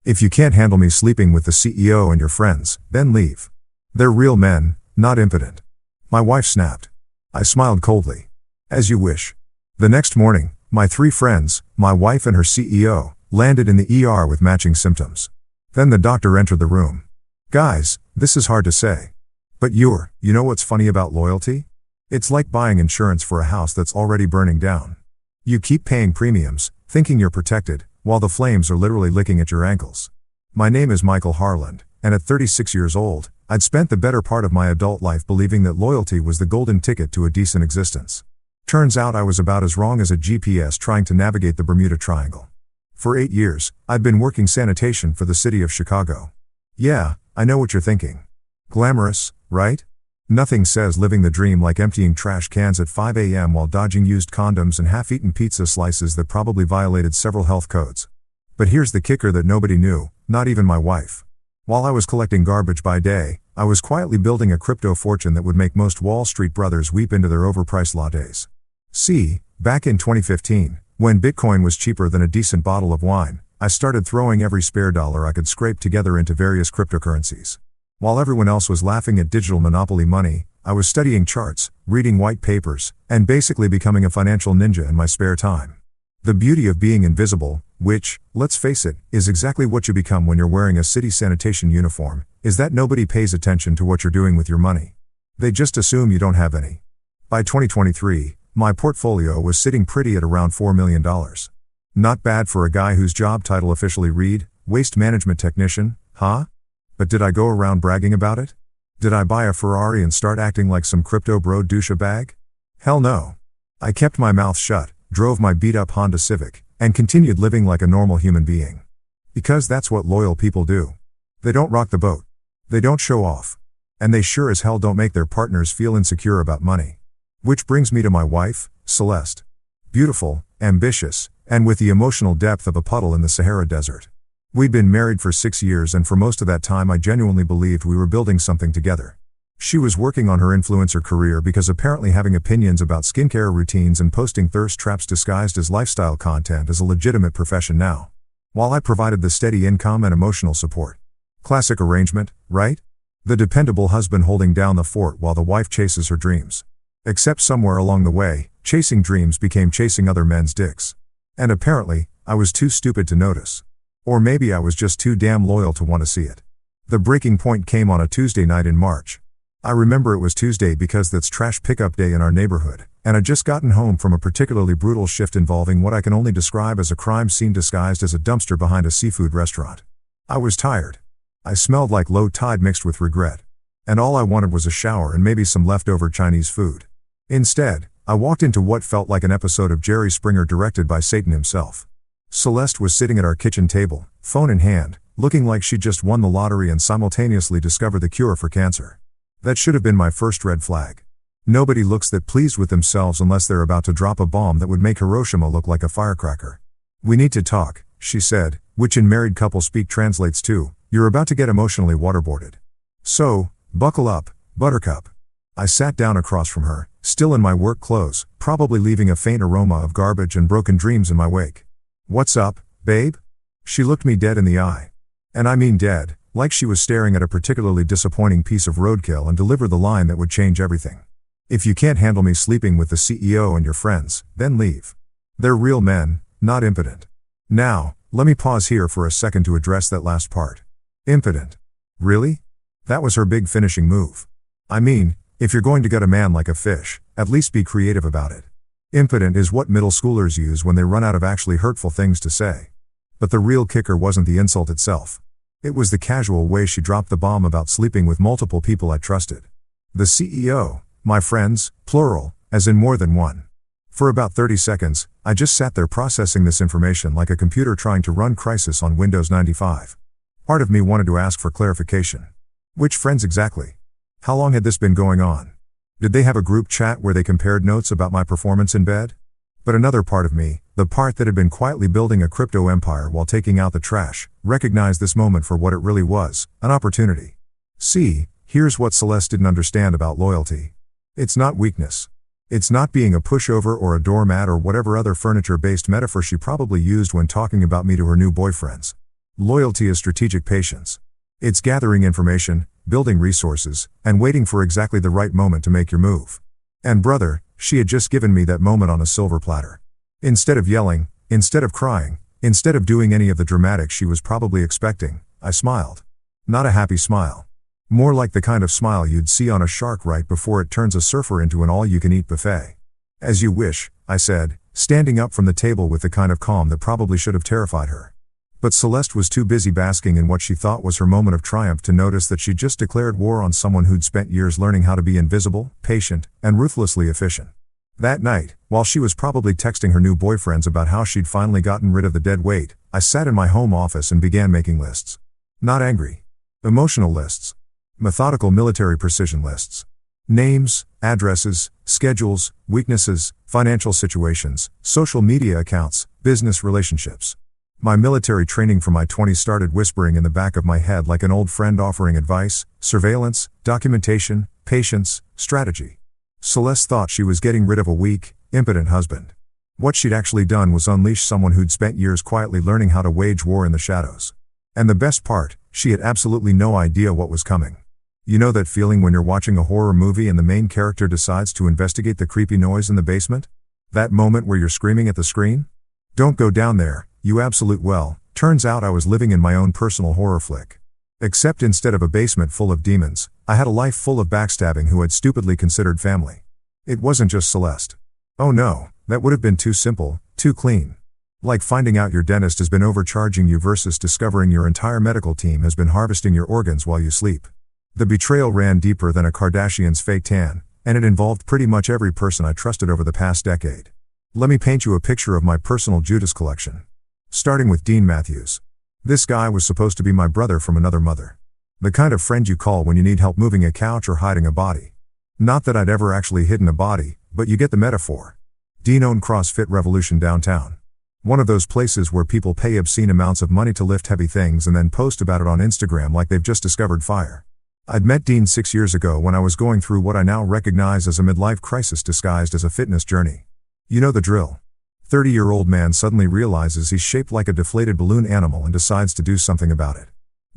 If you can't handle me sleeping with the CEO and your friends, then leave. They're real men, not impotent. My wife snapped. I smiled coldly. As you wish. The next morning, my 3 friends, my wife and her CEO, landed in the ER with matching symptoms. Then the doctor entered the room. Guys, this is hard to say. But you know what's funny about loyalty? It's like buying insurance for a house that's already burning down. You keep paying premiums, thinking you're protected, while the flames are literally licking at your ankles. My name is Michael Harland, and at 36 years old, I'd spent the better part of my adult life believing that loyalty was the golden ticket to a decent existence. Turns out I was about as wrong as a GPS trying to navigate the Bermuda Triangle. For 8 years, I'd been working sanitation for the city of Chicago. Yeah, I know what you're thinking. Glamorous, right? Nothing says living the dream like emptying trash cans at 5 a.m. while dodging used condoms and half-eaten pizza slices that probably violated several health codes. But here's the kicker that nobody knew, not even my wife. While I was collecting garbage by day, I was quietly building a crypto fortune that would make most Wall Street brothers weep into their overpriced lattes. See, back in 2015, when Bitcoin was cheaper than a decent bottle of wine, I started throwing every spare dollar I could scrape together into various cryptocurrencies. While everyone else was laughing at digital monopoly money, I was studying charts, reading white papers, and basically becoming a financial ninja in my spare time. The beauty of being invisible, which, let's face it, is exactly what you become when you're wearing a city sanitation uniform, is that nobody pays attention to what you're doing with your money. They just assume you don't have any. By 2023, my portfolio was sitting pretty at around $4 million. Not bad for a guy whose job title officially read, Waste Management Technician, huh? But did I go around bragging about it? Did I buy a Ferrari and start acting like some crypto bro douchebag? Hell no. I kept my mouth shut, drove my beat-up Honda Civic, and continued living like a normal human being. Because that's what loyal people do. They don't rock the boat. They don't show off. And they sure as hell don't make their partners feel insecure about money. Which brings me to my wife, Celeste. Beautiful, ambitious, and with the emotional depth of a puddle in the Sahara Desert. We'd been married for 6 years, and for most of that time I genuinely believed we were building something together. She was working on her influencer career because apparently having opinions about skincare routines and posting thirst traps disguised as lifestyle content is a legitimate profession now. While I provided the steady income and emotional support. Classic arrangement, right? The dependable husband holding down the fort while the wife chases her dreams. Except somewhere along the way, chasing dreams became chasing other men's dicks. And apparently, I was too stupid to notice. Or maybe I was just too damn loyal to want to see it. The breaking point came on a Tuesday night in March. I remember it was Tuesday because that's trash pickup day in our neighborhood, and I'd just gotten home from a particularly brutal shift involving what I can only describe as a crime scene disguised as a dumpster behind a seafood restaurant. I was tired. I smelled like low tide mixed with regret. And all I wanted was a shower and maybe some leftover Chinese food. Instead, I walked into what felt like an episode of Jerry Springer directed by Satan himself. Celeste was sitting at our kitchen table, phone in hand, looking like she'd just won the lottery and simultaneously discovered the cure for cancer. That should have been my first red flag. Nobody looks that pleased with themselves unless they're about to drop a bomb that would make Hiroshima look like a firecracker. We need to talk, she said, which in married couple speak translates to, you're about to get emotionally waterboarded. So, buckle up, buttercup. I sat down across from her, still in my work clothes, probably leaving a faint aroma of garbage and broken dreams in my wake. What's up, babe? She looked me dead in the eye. And I mean dead, like she was staring at a particularly disappointing piece of roadkill, and delivered the line that would change everything. If you can't handle me sleeping with the CEO and your friends, then leave. They're real men, not impotent. Now, let me pause here for a second to address that last part. Impotent. Really? That was her big finishing move. I mean, if you're going to gut a man like a fish, at least be creative about it. Impotent is what middle schoolers use when they run out of actually hurtful things to say. But the real kicker wasn't the insult itself. It was the casual way she dropped the bomb about sleeping with multiple people I trusted. The CEO, my friends, plural, as in more than one. For about 30 seconds, I just sat there processing this information like a computer trying to run Crysis on Windows 95. Part of me wanted to ask for clarification. Which friends exactly? How long had this been going on? Did they have a group chat where they compared notes about my performance in bed? But another part of me, the part that had been quietly building a crypto empire while taking out the trash, recognized this moment for what it really was, an opportunity. See, here's what Celeste didn't understand about loyalty. It's not weakness. It's not being a pushover or a doormat or whatever other furniture-based metaphor she probably used when talking about me to her new boyfriends. Loyalty is strategic patience. It's gathering information, building resources, and waiting for exactly the right moment to make your move. And brother, she had just given me that moment on a silver platter. Instead of yelling, instead of crying, instead of doing any of the dramatics she was probably expecting, I smiled. Not a happy smile. More like the kind of smile you'd see on a shark right before it turns a surfer into an all-you-can-eat buffet. As you wish, I said, standing up from the table with the kind of calm that probably should have terrified her. But Celeste was too busy basking in what she thought was her moment of triumph to notice that she'd just declared war on someone who'd spent years learning how to be invisible, patient, and ruthlessly efficient. That night, while she was probably texting her new boyfriends about how she'd finally gotten rid of the dead weight, I sat in my home office and began making lists. Not angry. Emotional lists. Methodical military precision lists. Names, addresses, schedules, weaknesses, financial situations, social media accounts, business relationships. My military training from my 20s started whispering in the back of my head like an old friend offering advice, surveillance, documentation, patience, strategy. Celeste thought she was getting rid of a weak, impotent husband. What she'd actually done was unleash someone who'd spent years quietly learning how to wage war in the shadows. And the best part, she had absolutely no idea what was coming. You know that feeling when you're watching a horror movie and the main character decides to investigate the creepy noise in the basement? That moment where you're screaming at the screen? Don't go down there, you absolute well. Turns out I was living in my own personal horror flick. Except instead of a basement full of demons, I had a life full of backstabbing who had stupidly considered family. It wasn't just Celeste. Oh no, that would have been too simple, too clean. Like finding out your dentist has been overcharging you versus discovering your entire medical team has been harvesting your organs while you sleep. The betrayal ran deeper than a Kardashian's fake tan, and it involved pretty much every person I trusted over the past decade. Let me paint you a picture of my personal Judas collection. Starting with Dean Matthews. This guy was supposed to be my brother from another mother. The kind of friend you call when you need help moving a couch or hiding a body. Not that I'd ever actually hidden a body, but you get the metaphor. Dean owned CrossFit Revolution downtown. One of those places where people pay obscene amounts of money to lift heavy things and then post about it on Instagram like they've just discovered fire. I'd met Dean 6 years ago when I was going through what I now recognize as a midlife crisis disguised as a fitness journey. You know the drill. 30-year-old man suddenly realizes he's shaped like a deflated balloon animal and decides to do something about it.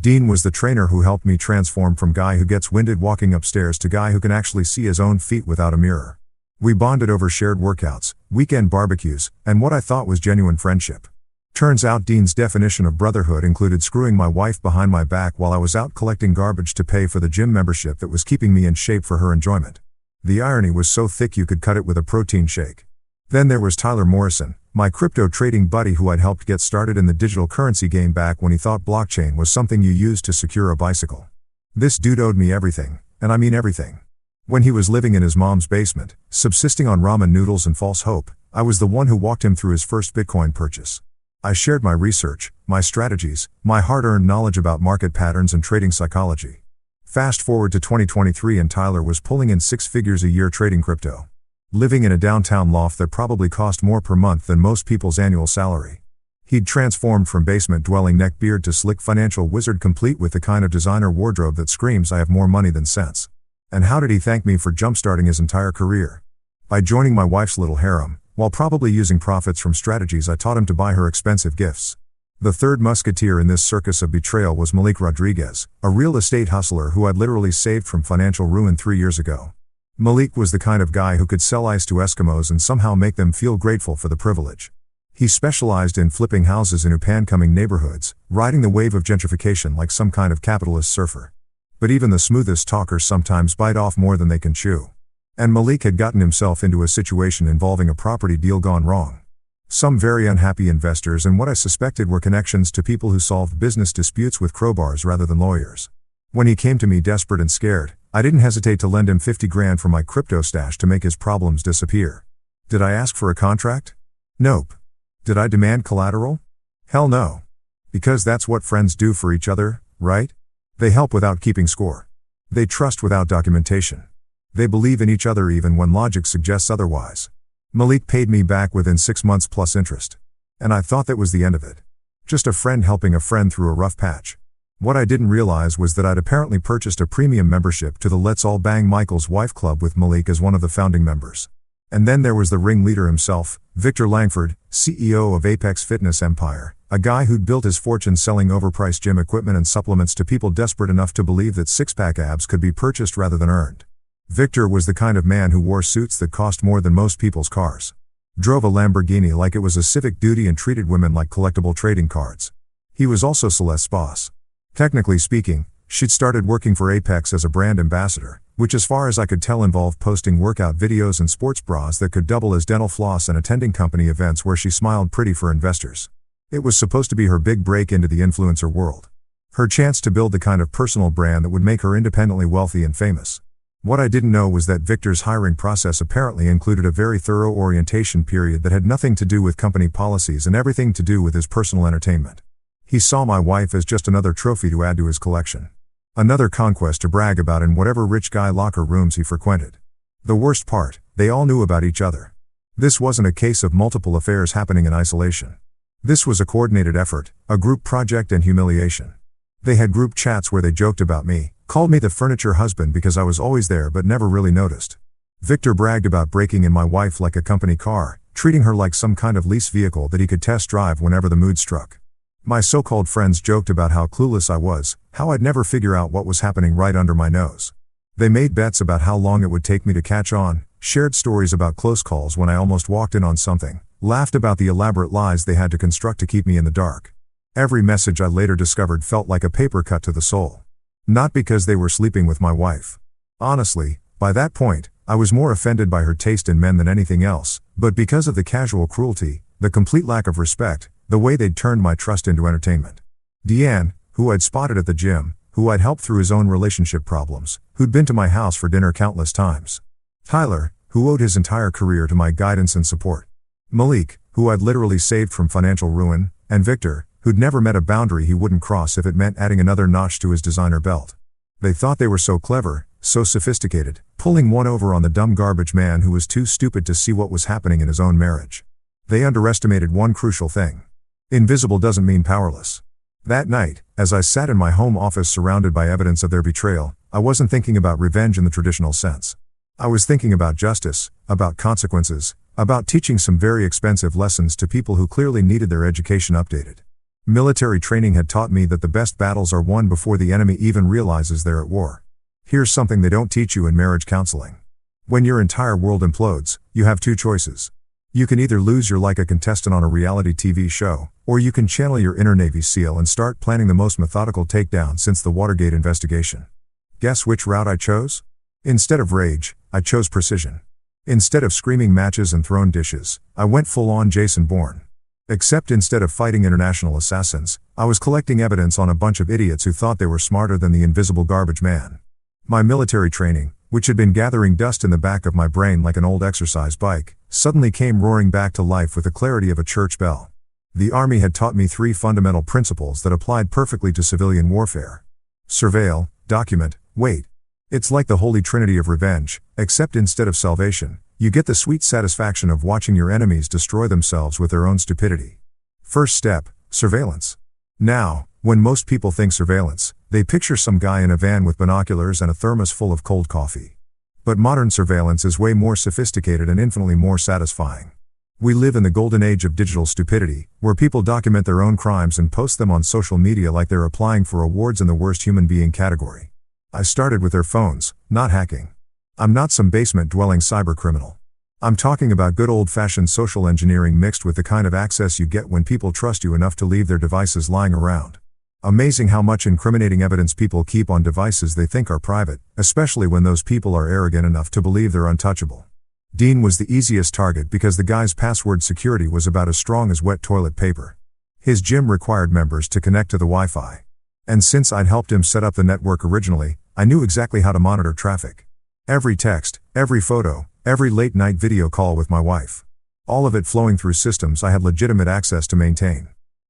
Dean was the trainer who helped me transform from guy who gets winded walking upstairs to guy who can actually see his own feet without a mirror. We bonded over shared workouts, weekend barbecues, and what I thought was genuine friendship. Turns out Dean's definition of brotherhood included screwing my wife behind my back while I was out collecting garbage to pay for the gym membership that was keeping me in shape for her enjoyment. The irony was so thick you could cut it with a protein shake. Then there was Tyler Morrison, my crypto trading buddy who I'd helped get started in the digital currency game back when he thought blockchain was something you used to secure a bicycle. This dude owed me everything, and I mean everything. When he was living in his mom's basement, subsisting on ramen noodles and false hope, I was the one who walked him through his first Bitcoin purchase. I shared my research, my strategies, my hard-earned knowledge about market patterns and trading psychology. Fast forward to 2023 and Tyler was pulling in 6 figures a year trading crypto. Living in a downtown loft that probably cost more per month than most people's annual salary. He'd transformed from basement-dwelling neckbeard to slick financial wizard complete with the kind of designer wardrobe that screams I have more money than sense. And how did he thank me for jumpstarting his entire career? By joining my wife's little harem, while probably using profits from strategies I taught him to buy her expensive gifts. The third musketeer in this circus of betrayal was Malik Rodriguez, a real estate hustler who I'd literally saved from financial ruin 3 years ago. Malik was the kind of guy who could sell ice to Eskimos and somehow make them feel grateful for the privilege. He specialized in flipping houses in up-and-coming neighborhoods, riding the wave of gentrification like some kind of capitalist surfer. But even the smoothest talkers sometimes bite off more than they can chew. And Malik had gotten himself into a situation involving a property deal gone wrong. Some very unhappy investors and what I suspected were connections to people who solved business disputes with crowbars rather than lawyers. When he came to me desperate and scared, I didn't hesitate to lend him 50 grand from my crypto stash to make his problems disappear. Did I ask for a contract? Nope. Did I demand collateral? Hell no. Because that's what friends do for each other, right? They help without keeping score. They trust without documentation. They believe in each other even when logic suggests otherwise. Malik paid me back within 6 months plus interest. And I thought that was the end of it. Just a friend helping a friend through a rough patch. What I didn't realize was that I'd apparently purchased a premium membership to the Let's All Bang Michael's Wife Club with Malik as one of the founding members. And then there was the ringleader himself, Victor Langford, CEO of Apex Fitness Empire, a guy who'd built his fortune selling overpriced gym equipment and supplements to people desperate enough to believe that six-pack abs could be purchased rather than earned. Victor was the kind of man who wore suits that cost more than most people's cars. Drove a Lamborghini like it was a civic duty and treated women like collectible trading cards. He was also Celeste's boss. Technically speaking, she'd started working for Apex as a brand ambassador, which as far as I could tell involved posting workout videos and sports bras that could double as dental floss and attending company events where she smiled pretty for investors. It was supposed to be her big break into the influencer world. Her chance to build the kind of personal brand that would make her independently wealthy and famous. What I didn't know was that Victor's hiring process apparently included a very thorough orientation period that had nothing to do with company policies and everything to do with his personal entertainment. He saw my wife as just another trophy to add to his collection. Another conquest to brag about in whatever rich guy locker rooms he frequented. The worst part, they all knew about each other. This wasn't a case of multiple affairs happening in isolation. This was a coordinated effort, a group project and humiliation. They had group chats where they joked about me, called me the furniture husband because I was always there but never really noticed. Victor bragged about breaking in my wife like a company car, treating her like some kind of lease vehicle that he could test drive whenever the mood struck. My so-called friends joked about how clueless I was, how I'd never figure out what was happening right under my nose. They made bets about how long it would take me to catch on, shared stories about close calls when I almost walked in on something, laughed about the elaborate lies they had to construct to keep me in the dark. Every message I later discovered felt like a paper cut to the soul. Not because they were sleeping with my wife. Honestly, by that point, I was more offended by her taste in men than anything else, but because of the casual cruelty, the complete lack of respect, the way they'd turned my trust into entertainment. Deanne, who I'd spotted at the gym, who I'd helped through his own relationship problems, who'd been to my house for dinner countless times. Tyler, who owed his entire career to my guidance and support. Malik, who I'd literally saved from financial ruin, and Victor, who'd never met a boundary he wouldn't cross if it meant adding another notch to his designer belt. They thought they were so clever, so sophisticated, pulling one over on the dumb garbage man who was too stupid to see what was happening in his own marriage. They underestimated one crucial thing. Invisible doesn't mean powerless. That night, as I sat in my home office surrounded by evidence of their betrayal, I wasn't thinking about revenge in the traditional sense. I was thinking about justice, about consequences, about teaching some very expensive lessons to people who clearly needed their education updated. Military training had taught me that the best battles are won before the enemy even realizes they're at war. Here's something they don't teach you in marriage counseling. When your entire world implodes, you have two choices. You can either lose your like a contestant on a reality TV show, or you can channel your inner Navy SEAL and start planning the most methodical takedown since the Watergate investigation. Guess which route I chose? Instead of rage, I chose precision. Instead of screaming matches and thrown dishes, I went full-on Jason Bourne. Except instead of fighting international assassins, I was collecting evidence on a bunch of idiots who thought they were smarter than the invisible garbage man. My military training, which had been gathering dust in the back of my brain like an old exercise bike, suddenly came roaring back to life with the clarity of a church bell. The Army had taught me 3 fundamental principles that applied perfectly to civilian warfare. Surveil, document, wait. It's like the holy trinity of revenge, except instead of salvation, you get the sweet satisfaction of watching your enemies destroy themselves with their own stupidity. First step, surveillance. Now, when most people think surveillance, they picture some guy in a van with binoculars and a thermos full of cold coffee. But modern surveillance is way more sophisticated and infinitely more satisfying. We live in the golden age of digital stupidity, where people document their own crimes and post them on social media like they're applying for awards in the worst human being category. I started with their phones, not hacking. I'm not some basement-dwelling cybercriminal. I'm talking about good old-fashioned social engineering mixed with the kind of access you get when people trust you enough to leave their devices lying around. Amazing how much incriminating evidence people keep on devices they think are private, especially when those people are arrogant enough to believe they're untouchable. Dean was the easiest target because the guy's password security was about as strong as wet toilet paper. His gym required members to connect to the Wi-Fi. And since I'd helped him set up the network originally, I knew exactly how to monitor traffic. Every text, every photo, every late-night video call with my wife. All of it flowing through systems I had legitimate access to maintain.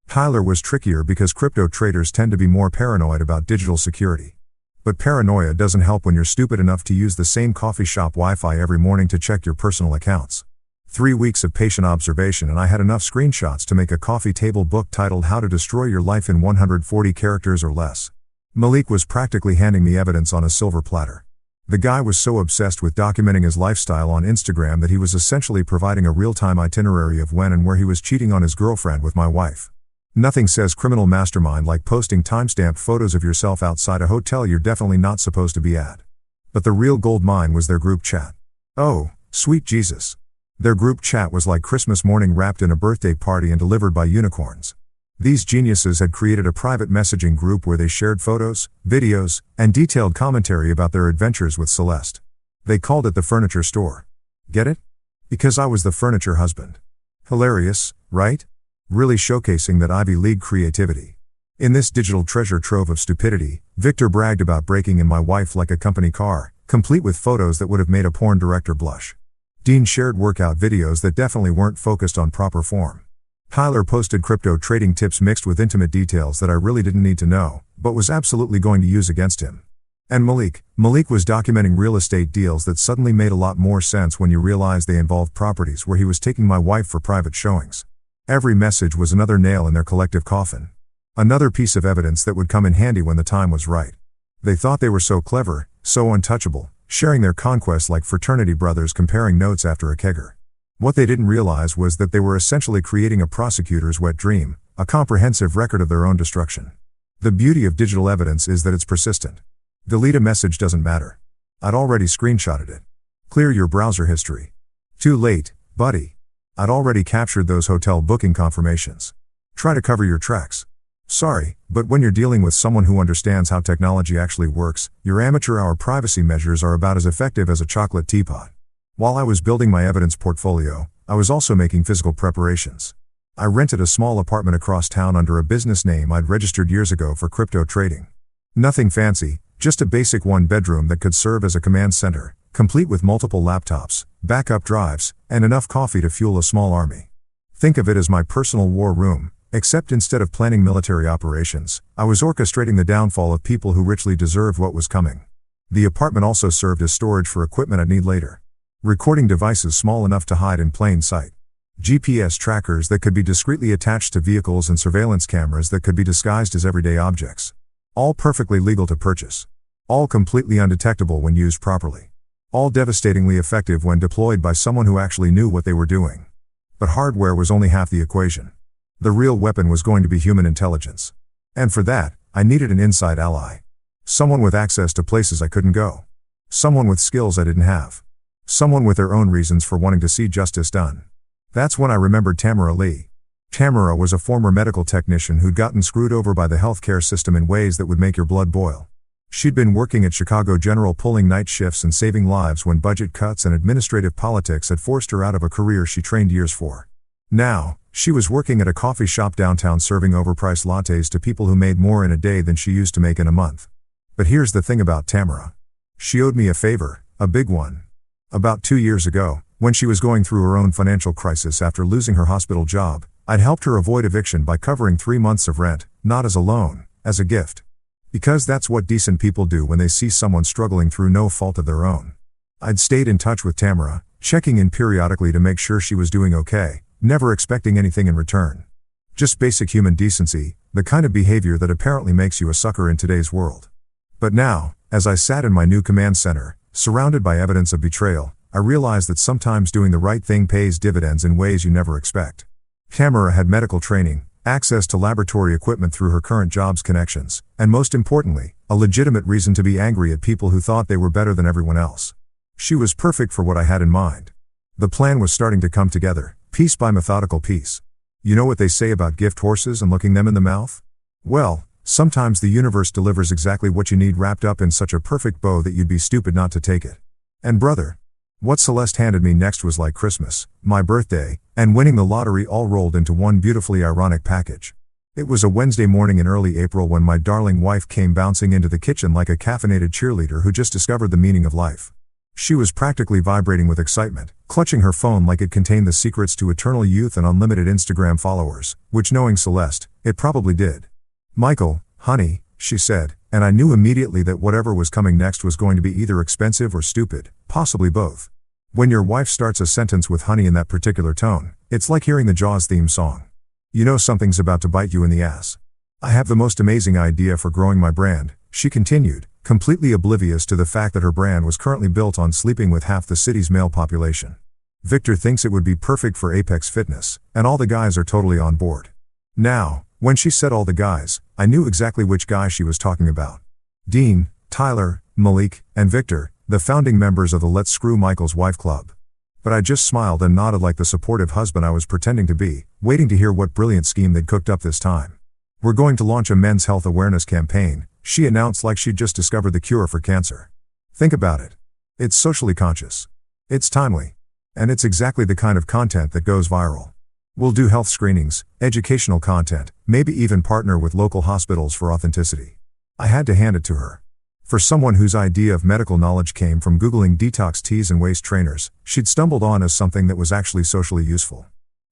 Tyler was trickier because crypto traders tend to be more paranoid about digital security. But paranoia doesn't help when you're stupid enough to use the same coffee shop Wi-Fi every morning to check your personal accounts. 3 weeks of patient observation and I had enough screenshots to make a coffee table book titled How to Destroy Your Life in 140 Characters or Less. Malik was practically handing me evidence on a silver platter. The guy was so obsessed with documenting his lifestyle on Instagram that he was essentially providing a real-time itinerary of when and where he was cheating on his girlfriend with my wife. Nothing says criminal mastermind like posting timestamped photos of yourself outside a hotel you're definitely not supposed to be at. But the real gold mine was their group chat. Oh, sweet Jesus. Their group chat was like Christmas morning wrapped in a birthday party and delivered by unicorns. These geniuses had created a private messaging group where they shared photos, videos, and detailed commentary about their adventures with Celeste. They called it the furniture store. Get it? Because I was the furniture husband. Hilarious, right? Really showcasing that Ivy League creativity. In this digital treasure trove of stupidity, Victor bragged about breaking in my wife like a company car, complete with photos that would have made a porn director blush. Dean shared workout videos that definitely weren't focused on proper form. Tyler posted crypto trading tips mixed with intimate details that I really didn't need to know, but was absolutely going to use against him. And Malik was documenting real estate deals that suddenly made a lot more sense when you realize they involved properties where he was taking my wife for private showings. Every message was another nail in their collective coffin. Another piece of evidence that would come in handy when the time was right. They thought they were so clever, so untouchable, sharing their conquests like fraternity brothers comparing notes after a kegger. What they didn't realize was that they were essentially creating a prosecutor's wet dream, a comprehensive record of their own destruction. The beauty of digital evidence is that it's persistent. Delete a message doesn't matter. I'd already screenshotted it. Clear your browser history. Too late, buddy. I'd already captured those hotel booking confirmations. Try to cover your tracks. Sorry, but when you're dealing with someone who understands how technology actually works, your amateur hour privacy measures are about as effective as a chocolate teapot. While I was building my evidence portfolio, I was also making physical preparations. I rented a small apartment across town under a business name I'd registered years ago for crypto trading. Nothing fancy, just a basic one-bedroom that could serve as a command center, complete with multiple laptops, backup drives, and enough coffee to fuel a small army. Think of it as my personal war room, except instead of planning military operations, I was orchestrating the downfall of people who richly deserved what was coming. The apartment also served as storage for equipment I'd need later. Recording devices small enough to hide in plain sight. GPS trackers that could be discreetly attached to vehicles and surveillance cameras that could be disguised as everyday objects. All perfectly legal to purchase. All completely undetectable when used properly. All devastatingly effective when deployed by someone who actually knew what they were doing. But hardware was only half the equation. The real weapon was going to be human intelligence. And for that, I needed an inside ally. Someone with access to places I couldn't go. Someone with skills I didn't have. Someone with their own reasons for wanting to see justice done. That's when I remembered Tamara Lee. Tamara was a former medical technician who'd gotten screwed over by the healthcare system in ways that would make your blood boil. She'd been working at Chicago General pulling night shifts and saving lives when budget cuts and administrative politics had forced her out of a career she trained years for. Now, she was working at a coffee shop downtown serving overpriced lattes to people who made more in a day than she used to make in a month. But here's the thing about Tamara. She owed me a favor, a big one. About 2 years ago, when she was going through her own financial crisis after losing her hospital job, I'd helped her avoid eviction by covering 3 months of rent, not as a loan, as a gift. Because that's what decent people do when they see someone struggling through no fault of their own. I'd stayed in touch with Tamara, checking in periodically to make sure she was doing okay, never expecting anything in return. Just basic human decency, the kind of behavior that apparently makes you a sucker in today's world. But now, as I sat in my new command center, surrounded by evidence of betrayal, I realized that sometimes doing the right thing pays dividends in ways you never expect. Tamara had medical training, access to laboratory equipment through her current job's connections, and most importantly, a legitimate reason to be angry at people who thought they were better than everyone else. She was perfect for what I had in mind. The plan was starting to come together, piece by methodical piece. You know what they say about gift horses and looking them in the mouth? Well, sometimes the universe delivers exactly what you need wrapped up in such a perfect bow that you'd be stupid not to take it. And brother, what Celeste handed me next was like Christmas, my birthday, and winning the lottery all rolled into one beautifully ironic package. It was a Wednesday morning in early April when my darling wife came bouncing into the kitchen like a caffeinated cheerleader who just discovered the meaning of life. She was practically vibrating with excitement, clutching her phone like it contained the secrets to eternal youth and unlimited Instagram followers, which knowing Celeste, it probably did. "Michael, honey," she said, and I knew immediately that whatever was coming next was going to be either expensive or stupid, possibly both. When your wife starts a sentence with honey in that particular tone, it's like hearing the Jaws theme song. You know something's about to bite you in the ass. "I have the most amazing idea for growing my brand," she continued, completely oblivious to the fact that her brand was currently built on sleeping with half the city's male population. "Victor thinks it would be perfect for Apex Fitness, and all the guys are totally on board. Now, When she said all the guys, I knew exactly which guy she was talking about. Dean, Tyler, Malik, and Victor, the founding members of the Let's Screw Michael's Wife Club. But I just smiled and nodded like the supportive husband I was pretending to be, waiting to hear what brilliant scheme they'd cooked up this time. We're going to launch a men's health awareness campaign, she announced like she'd just discovered the cure for cancer. Think about it. It's socially conscious. It's timely. And it's exactly the kind of content that goes viral. We'll do health screenings, educational content, maybe even partner with local hospitals for authenticity. I had to hand it to her. For someone whose idea of medical knowledge came from Googling detox teas and waist trainers, she'd stumbled on as something that was actually socially useful.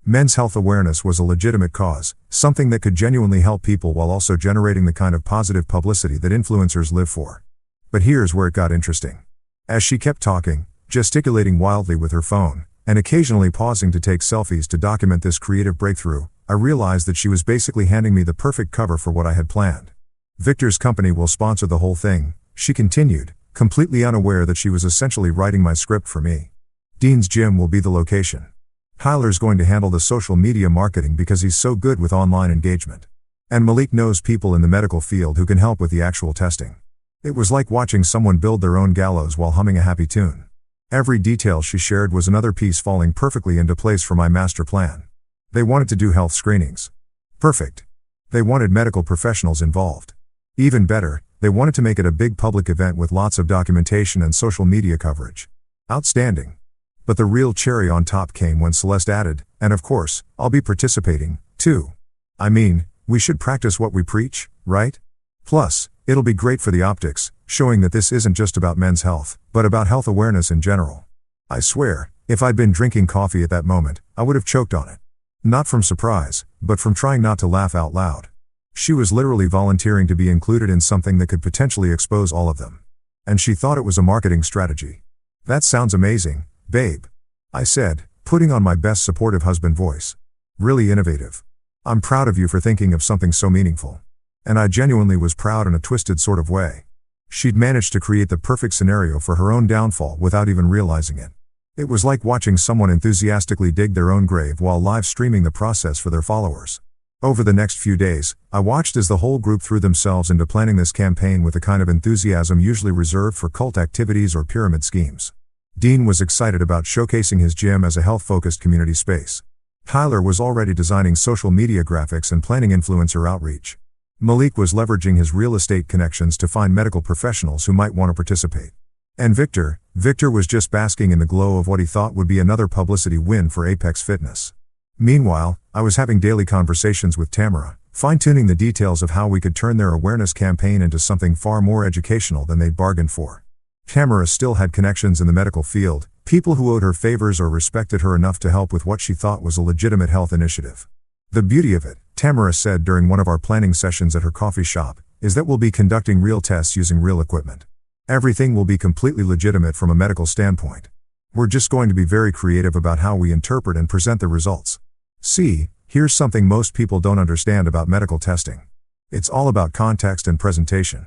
Men's health awareness was a legitimate cause, something that could genuinely help people while also generating the kind of positive publicity that influencers live for. But here's where it got interesting. As she kept talking, gesticulating wildly with her phone, and occasionally pausing to take selfies to document this creative breakthrough, I realized that she was basically handing me the perfect cover for what I had planned. Victor's company will sponsor the whole thing, she continued, completely unaware that she was essentially writing my script for me. Dean's gym will be the location. Tyler's going to handle the social media marketing because he's so good with online engagement. And Malik knows people in the medical field who can help with the actual testing. It was like watching someone build their own gallows while humming a happy tune. Every detail she shared was another piece falling perfectly into place for my master plan. They wanted to do health screenings. Perfect. They wanted medical professionals involved. Even better, they wanted to make it a big public event with lots of documentation and social media coverage. Outstanding. But the real cherry on top came when Celeste added, and of course, I'll be participating, too. I mean, we should practice what we preach, right? Plus, it'll be great for the optics, showing that this isn't just about men's health, but about health awareness in general. I swear, if I'd been drinking coffee at that moment, I would have choked on it. Not from surprise, but from trying not to laugh out loud. She was literally volunteering to be included in something that could potentially expose all of them. And she thought it was a marketing strategy. That sounds amazing, babe. I said, putting on my best supportive husband voice. Really innovative. I'm proud of you for thinking of something so meaningful. And I genuinely was proud in a twisted sort of way. She'd managed to create the perfect scenario for her own downfall without even realizing it. It was like watching someone enthusiastically dig their own grave while live streaming the process for their followers. Over the next few days, I watched as the whole group threw themselves into planning this campaign with the kind of enthusiasm usually reserved for cult activities or pyramid schemes. Dean was excited about showcasing his gym as a health-focused community space. Tyler was already designing social media graphics and planning influencer outreach. Malik was leveraging his real estate connections to find medical professionals who might want to participate. And Victor was just basking in the glow of what he thought would be another publicity win for Apex Fitness. Meanwhile, I was having daily conversations with Tamara, fine-tuning the details of how we could turn their awareness campaign into something far more educational than they'd bargained for. Tamara still had connections in the medical field, people who owed her favors or respected her enough to help with what she thought was a legitimate health initiative. The beauty of it, Tamara said during one of our planning sessions at her coffee shop, is that we'll be conducting real tests using real equipment. Everything will be completely legitimate from a medical standpoint. We're just going to be very creative about how we interpret and present the results. See, here's something most people don't understand about medical testing. It's all about context and presentation.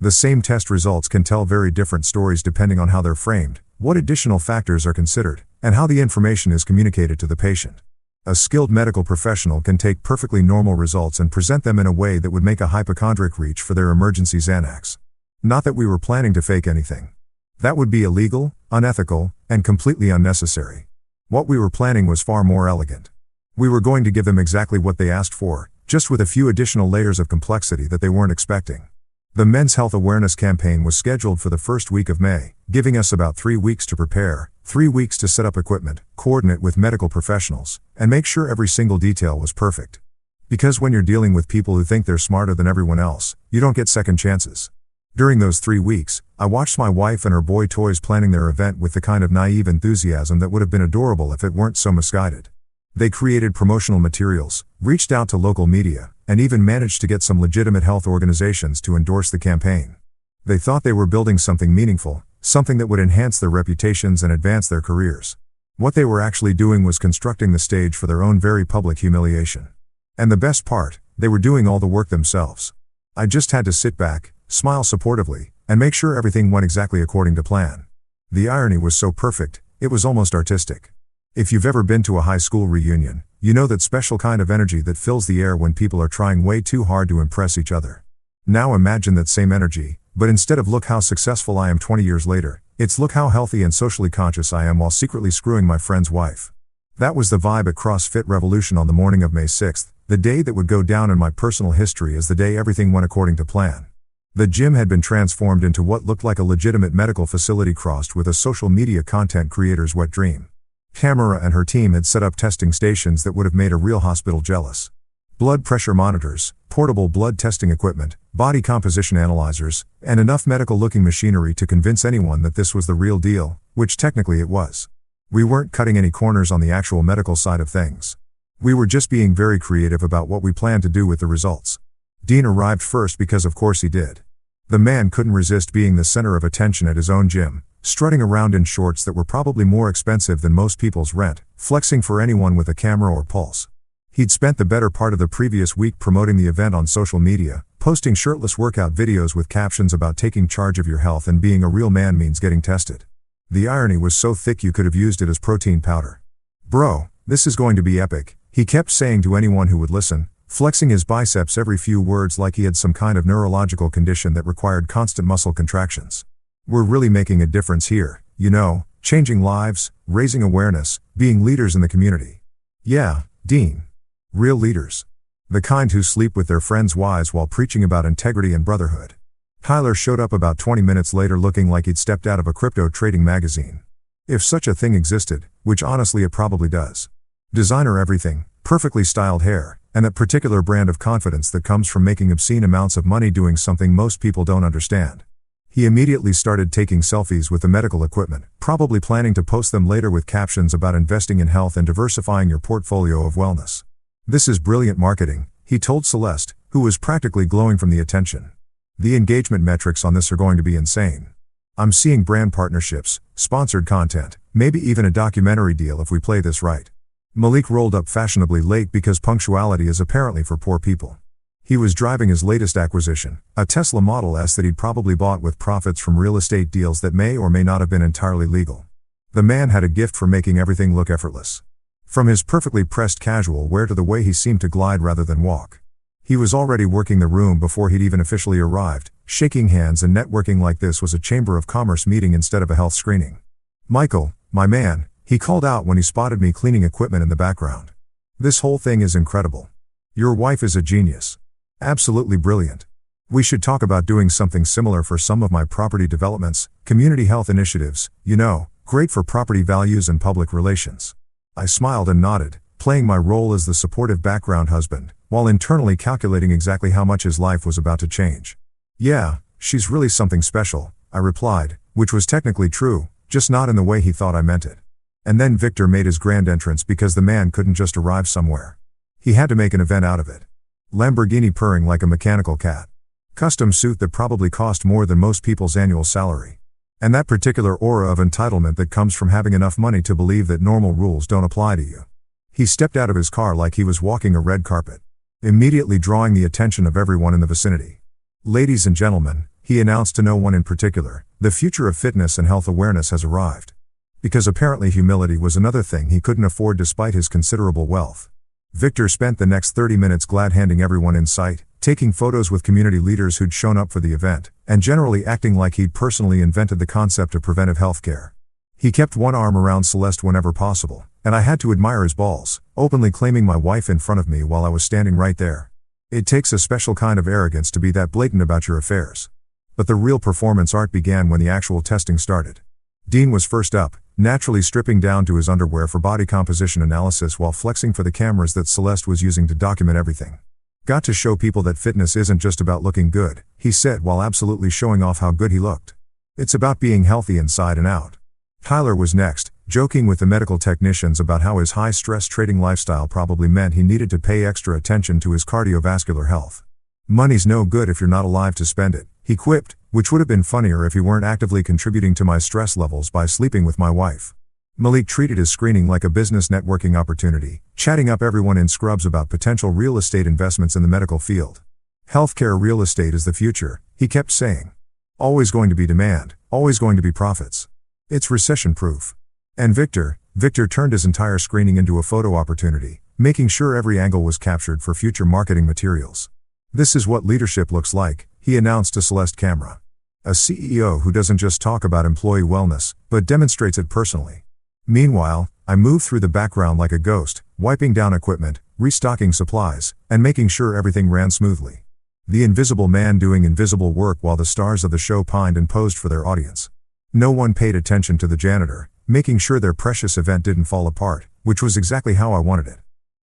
The same test results can tell very different stories depending on how they're framed, what additional factors are considered, and how the information is communicated to the patient. A skilled medical professional can take perfectly normal results and present them in a way that would make a hypochondriac reach for their emergency Xanax. Not that we were planning to fake anything. That would be illegal, unethical, and completely unnecessary. What we were planning was far more elegant. We were going to give them exactly what they asked for, just with a few additional layers of complexity that they weren't expecting. The Men's Health Awareness campaign was scheduled for the first week of May, giving us about 3 weeks to prepare, 3 weeks to set up equipment, coordinate with medical professionals, and make sure every single detail was perfect. Because when you're dealing with people who think they're smarter than everyone else, you don't get second chances. During those 3 weeks, I watched my wife and her boy toys planning their event with the kind of naive enthusiasm that would have been adorable if it weren't so misguided. They created promotional materials, reached out to local media, and even managed to get some legitimate health organizations to endorse the campaign. They thought they were building something meaningful, something that would enhance their reputations and advance their careers. What they were actually doing was constructing the stage for their own very public humiliation. And the best part, they were doing all the work themselves. I just had to sit back, smile supportively, and make sure everything went exactly according to plan. The irony was so perfect, it was almost artistic. If you've ever been to a high school reunion, You know that special kind of energy that fills the air when people are trying way too hard to impress each other. Now imagine that same energy, but instead of look how successful I am 20 years later, it's look how healthy and socially conscious I am while secretly screwing my friend's wife. That was the vibe at CrossFit Revolution on the morning of May 6th, the day that would go down in my personal history as the day everything went according to plan. The gym had been transformed into what looked like a legitimate medical facility crossed with a social media content creator's wet dream. Tamara and her team had set up testing stations that would have made a real hospital jealous. Blood pressure monitors, portable blood testing equipment, body composition analyzers, and enough medical-looking machinery to convince anyone that this was the real deal, which technically it was. We weren't cutting any corners on the actual medical side of things. We were just being very creative about what we planned to do with the results. Dean arrived first because of course he did. The man couldn't resist being the center of attention at his own gym, strutting around in shorts that were probably more expensive than most people's rent, flexing for anyone with a camera or pulse. He'd spent the better part of the previous week promoting the event on social media, posting shirtless workout videos with captions about taking charge of your health and being a real man means getting tested. The irony was so thick you could have used it as protein powder. "Bro, this is going to be epic," he kept saying to anyone who would listen, flexing his biceps every few words like he had some kind of neurological condition that required constant muscle contractions. "We're really making a difference here, you know, changing lives, raising awareness, being leaders in the community." Yeah, Dean. Real leaders. The kind who sleep with their friends' wives while preaching about integrity and brotherhood. Tyler showed up about 20 minutes later looking like he'd stepped out of a crypto trading magazine. If such a thing existed, which honestly it probably does. Designer everything, perfectly styled hair, and that particular brand of confidence that comes from making obscene amounts of money doing something most people don't understand. He immediately started taking selfies with the medical equipment, probably planning to post them later with captions about investing in health and diversifying your portfolio of wellness. "This is brilliant marketing," he told Celeste, who was practically glowing from the attention. "The engagement metrics on this are going to be insane. I'm seeing brand partnerships, sponsored content, maybe even a documentary deal if we play this right." Malik rolled up fashionably late because punctuality is apparently for poor people. He was driving his latest acquisition, a Tesla Model S that he'd probably bought with profits from real estate deals that may or may not have been entirely legal. The man had a gift for making everything look effortless. From his perfectly pressed casual wear to the way he seemed to glide rather than walk. He was already working the room before he'd even officially arrived, shaking hands and networking like this was a Chamber of Commerce meeting instead of a health screening. "Michael, my man," he called out when he spotted me cleaning equipment in the background. "This whole thing is incredible. Your wife is a genius. Absolutely brilliant. We should talk about doing something similar for some of my property developments, community health initiatives, you know, great for property values and public relations." I smiled and nodded, playing my role as the supportive background husband, while internally calculating exactly how much his life was about to change. "Yeah, she's really something special," I replied, which was technically true, just not in the way he thought I meant it. And then Victor made his grand entrance because the man couldn't just arrive somewhere. He had to make an event out of it. Lamborghini purring like a mechanical cat. Custom suit that probably cost more than most people's annual salary. And that particular aura of entitlement that comes from having enough money to believe that normal rules don't apply to you. He stepped out of his car like he was walking a red carpet, immediately drawing the attention of everyone in the vicinity. "Ladies and gentlemen," he announced to no one in particular, "the future of fitness and health awareness has arrived." Because apparently humility was another thing he couldn't afford despite his considerable wealth. Victor spent the next 30 minutes glad-handing everyone in sight, taking photos with community leaders who'd shown up for the event, and generally acting like he'd personally invented the concept of preventive health care. He kept one arm around Celeste whenever possible, and I had to admire his balls, openly claiming my wife in front of me while I was standing right there. It takes a special kind of arrogance to be that blatant about your affairs. But the real performance art began when the actual testing started. Dean was first up, naturally stripping down to his underwear for body composition analysis while flexing for the cameras that Celeste was using to document everything. "Got to show people that fitness isn't just about looking good," he said while absolutely showing off how good he looked. "It's about being healthy inside and out." Tyler was next, joking with the medical technicians about how his high-stress trading lifestyle probably meant he needed to pay extra attention to his cardiovascular health. "Money's no good if you're not alive to spend it," he quipped, which would have been funnier if he weren't actively contributing to my stress levels by sleeping with my wife. Malik treated his screening like a business networking opportunity, chatting up everyone in scrubs about potential real estate investments in the medical field. "Healthcare real estate is the future," he kept saying. "Always going to be demand, always going to be profits. It's recession-proof." And Victor turned his entire screening into a photo opportunity, making sure every angle was captured for future marketing materials. "This is what leadership looks like," he announced to Celeste Camera. "A CEO who doesn't just talk about employee wellness, but demonstrates it personally." Meanwhile, I moved through the background like a ghost, wiping down equipment, restocking supplies, and making sure everything ran smoothly. The invisible man doing invisible work while the stars of the show pined and posed for their audience. No one paid attention to the janitor, making sure their precious event didn't fall apart, which was exactly how I wanted it.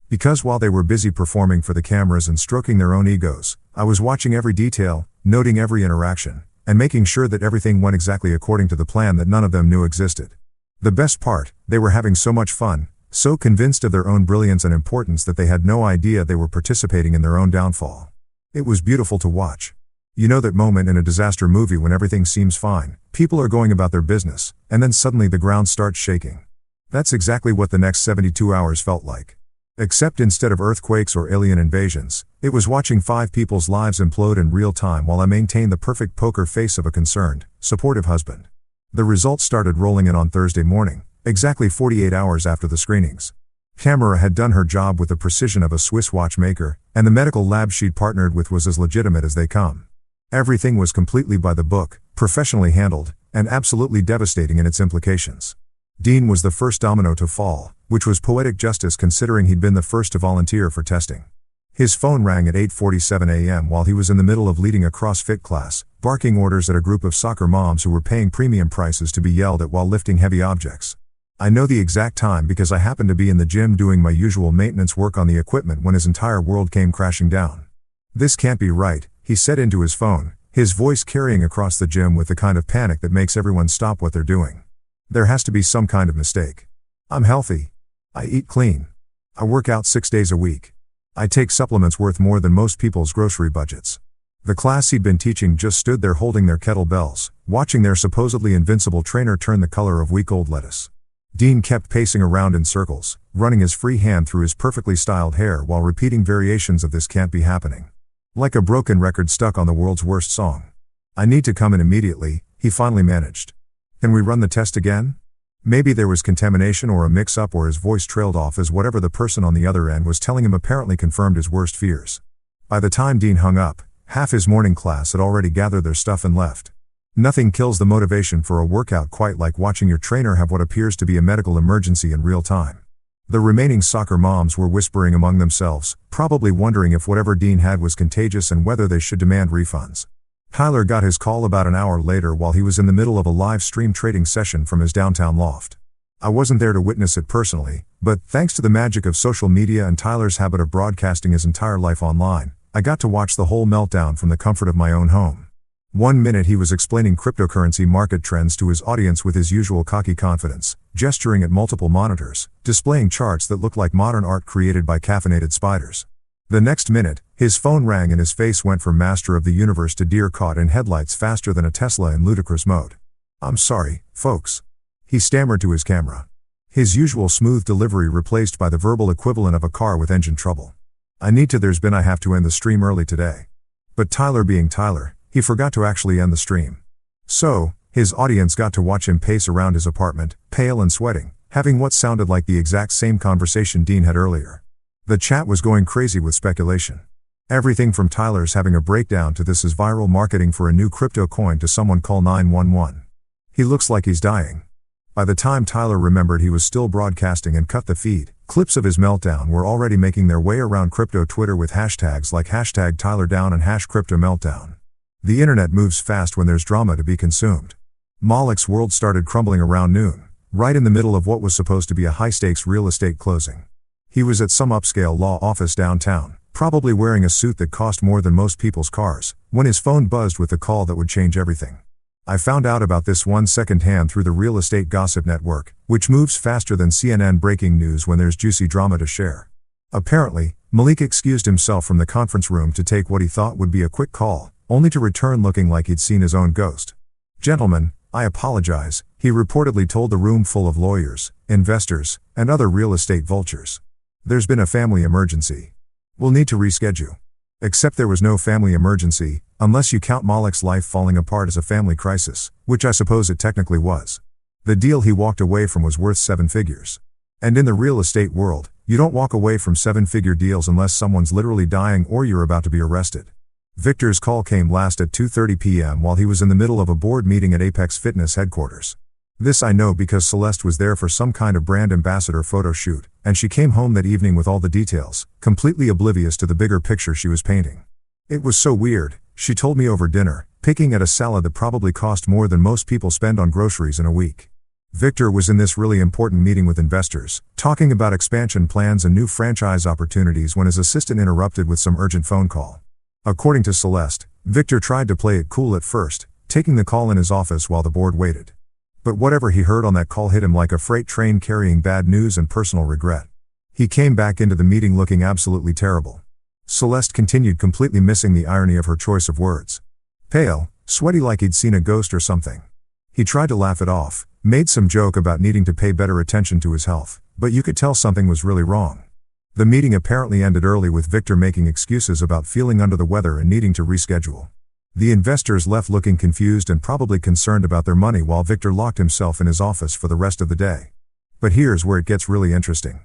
Because while they were busy performing for the cameras and stroking their own egos, I was watching every detail, noting every interaction, and making sure that everything went exactly according to the plan that none of them knew existed. The best part, they were having so much fun, so convinced of their own brilliance and importance that they had no idea they were participating in their own downfall. It was beautiful to watch. You know that moment in a disaster movie when everything seems fine, people are going about their business, and then suddenly the ground starts shaking. That's exactly what the next 72 hours felt like. Except instead of earthquakes or alien invasions, it was watching 5 people's lives implode in real time while I maintained the perfect poker face of a concerned, supportive husband. The results started rolling in on Thursday morning, exactly 48 hours after the screenings. Camera had done her job with the precision of a Swiss watchmaker, and the medical lab she'd partnered with was as legitimate as they come. Everything was completely by the book, professionally handled, and absolutely devastating in its implications. Dean was the first domino to fall, which was poetic justice considering he'd been the first to volunteer for testing. His phone rang at 8:47 a.m. while he was in the middle of leading a CrossFit class, barking orders at a group of soccer moms who were paying premium prices to be yelled at while lifting heavy objects. I know the exact time because I happened to be in the gym doing my usual maintenance work on the equipment when his entire world came crashing down. "This can't be right," he said into his phone, his voice carrying across the gym with the kind of panic that makes everyone stop what they're doing. "There has to be some kind of mistake. I'm healthy. I eat clean. I work out 6 days a week. I take supplements worth more than most people's grocery budgets." The class he'd been teaching just stood there holding their kettlebells, watching their supposedly invincible trainer turn the color of week-old lettuce. Dean kept pacing around in circles, running his free hand through his perfectly styled hair while repeating variations of "this can't be happening." Like a broken record stuck on the world's worst song. "I need to come in immediately," he finally managed. "Can we run the test again?" Maybe there was contamination or a mix-up or his voice trailed off as whatever the person on the other end was telling him apparently confirmed his worst fears. By the time Dean hung up, half his morning class had already gathered their stuff and left. Nothing kills the motivation for a workout quite like watching your trainer have what appears to be a medical emergency in real time. The remaining soccer moms were whispering among themselves, probably wondering if whatever Dean had was contagious and whether they should demand refunds. Tyler got his call about an hour later while he was in the middle of a live stream trading session from his downtown loft. I wasn't there to witness it personally, but thanks to the magic of social media and Tyler's habit of broadcasting his entire life online, I got to watch the whole meltdown from the comfort of my own home. 1 minute he was explaining cryptocurrency market trends to his audience with his usual cocky confidence, gesturing at multiple monitors, displaying charts that looked like modern art created by caffeinated spiders. The next minute, his phone rang and his face went from master of the universe to deer caught in headlights faster than a Tesla in ludicrous mode. "I'm sorry, folks," he stammered to his camera. His usual smooth delivery replaced by the verbal equivalent of a car with engine trouble. I have to end the stream early today." But Tyler being Tyler, he forgot to actually end the stream. So, his audience got to watch him pace around his apartment, pale and sweating, having what sounded like the exact same conversation Dean had earlier. The chat was going crazy with speculation. Everything from Tyler's having a breakdown to this is viral marketing for a new crypto coin to someone call 911. He looks like he's dying. By the time Tyler remembered he was still broadcasting and cut the feed, clips of his meltdown were already making their way around crypto Twitter with hashtags like #TylerDown and #CryptoMeltdown. The internet moves fast when there's drama to be consumed. Malik's world started crumbling around noon, right in the middle of what was supposed to be a high-stakes real estate closing. He was at some upscale law office downtown, probably wearing a suit that cost more than most people's cars, when his phone buzzed with the call that would change everything. I found out about this one secondhand through the real estate gossip network, which moves faster than CNN breaking news when there's juicy drama to share. Apparently, Malik excused himself from the conference room to take what he thought would be a quick call, only to return looking like he'd seen his own ghost. "Gentlemen, I apologize," he reportedly told the room full of lawyers, investors, and other real estate vultures. "There's been a family emergency. We'll need to reschedule." Except there was no family emergency, unless you count Malik's life falling apart as a family crisis, which I suppose it technically was. The deal he walked away from was worth 7 figures. And in the real estate world, You don't walk away from seven-figure deals unless someone's literally dying or you're about to be arrested. Victor's call came last at 2:30 p.m. while he was in the middle of a board meeting at Apex Fitness headquarters. This I know because Celeste was there for some kind of brand ambassador photo shoot, and she came home that evening with all the details, completely oblivious to the bigger picture she was painting. It was so weird, she told me over dinner, picking at a salad that probably cost more than most people spend on groceries in a week. Victor was in this really important meeting with investors, talking about expansion plans and new franchise opportunities when his assistant interrupted with some urgent phone call. According to Celeste, Victor tried to play it cool at first, taking the call in his office while the board waited. But whatever he heard on that call hit him like a freight train carrying bad news and personal regret. He came back into the meeting looking absolutely terrible. Celeste continued, completely missing the irony of her choice of words. Pale, sweaty, like he'd seen a ghost or something. He tried to laugh it off, made some joke about needing to pay better attention to his health, but you could tell something was really wrong. The meeting apparently ended early with Victor making excuses about feeling under the weather and needing to reschedule. The investors left looking confused and probably concerned about their money while Victor locked himself in his office for the rest of the day. But here's where it gets really interesting.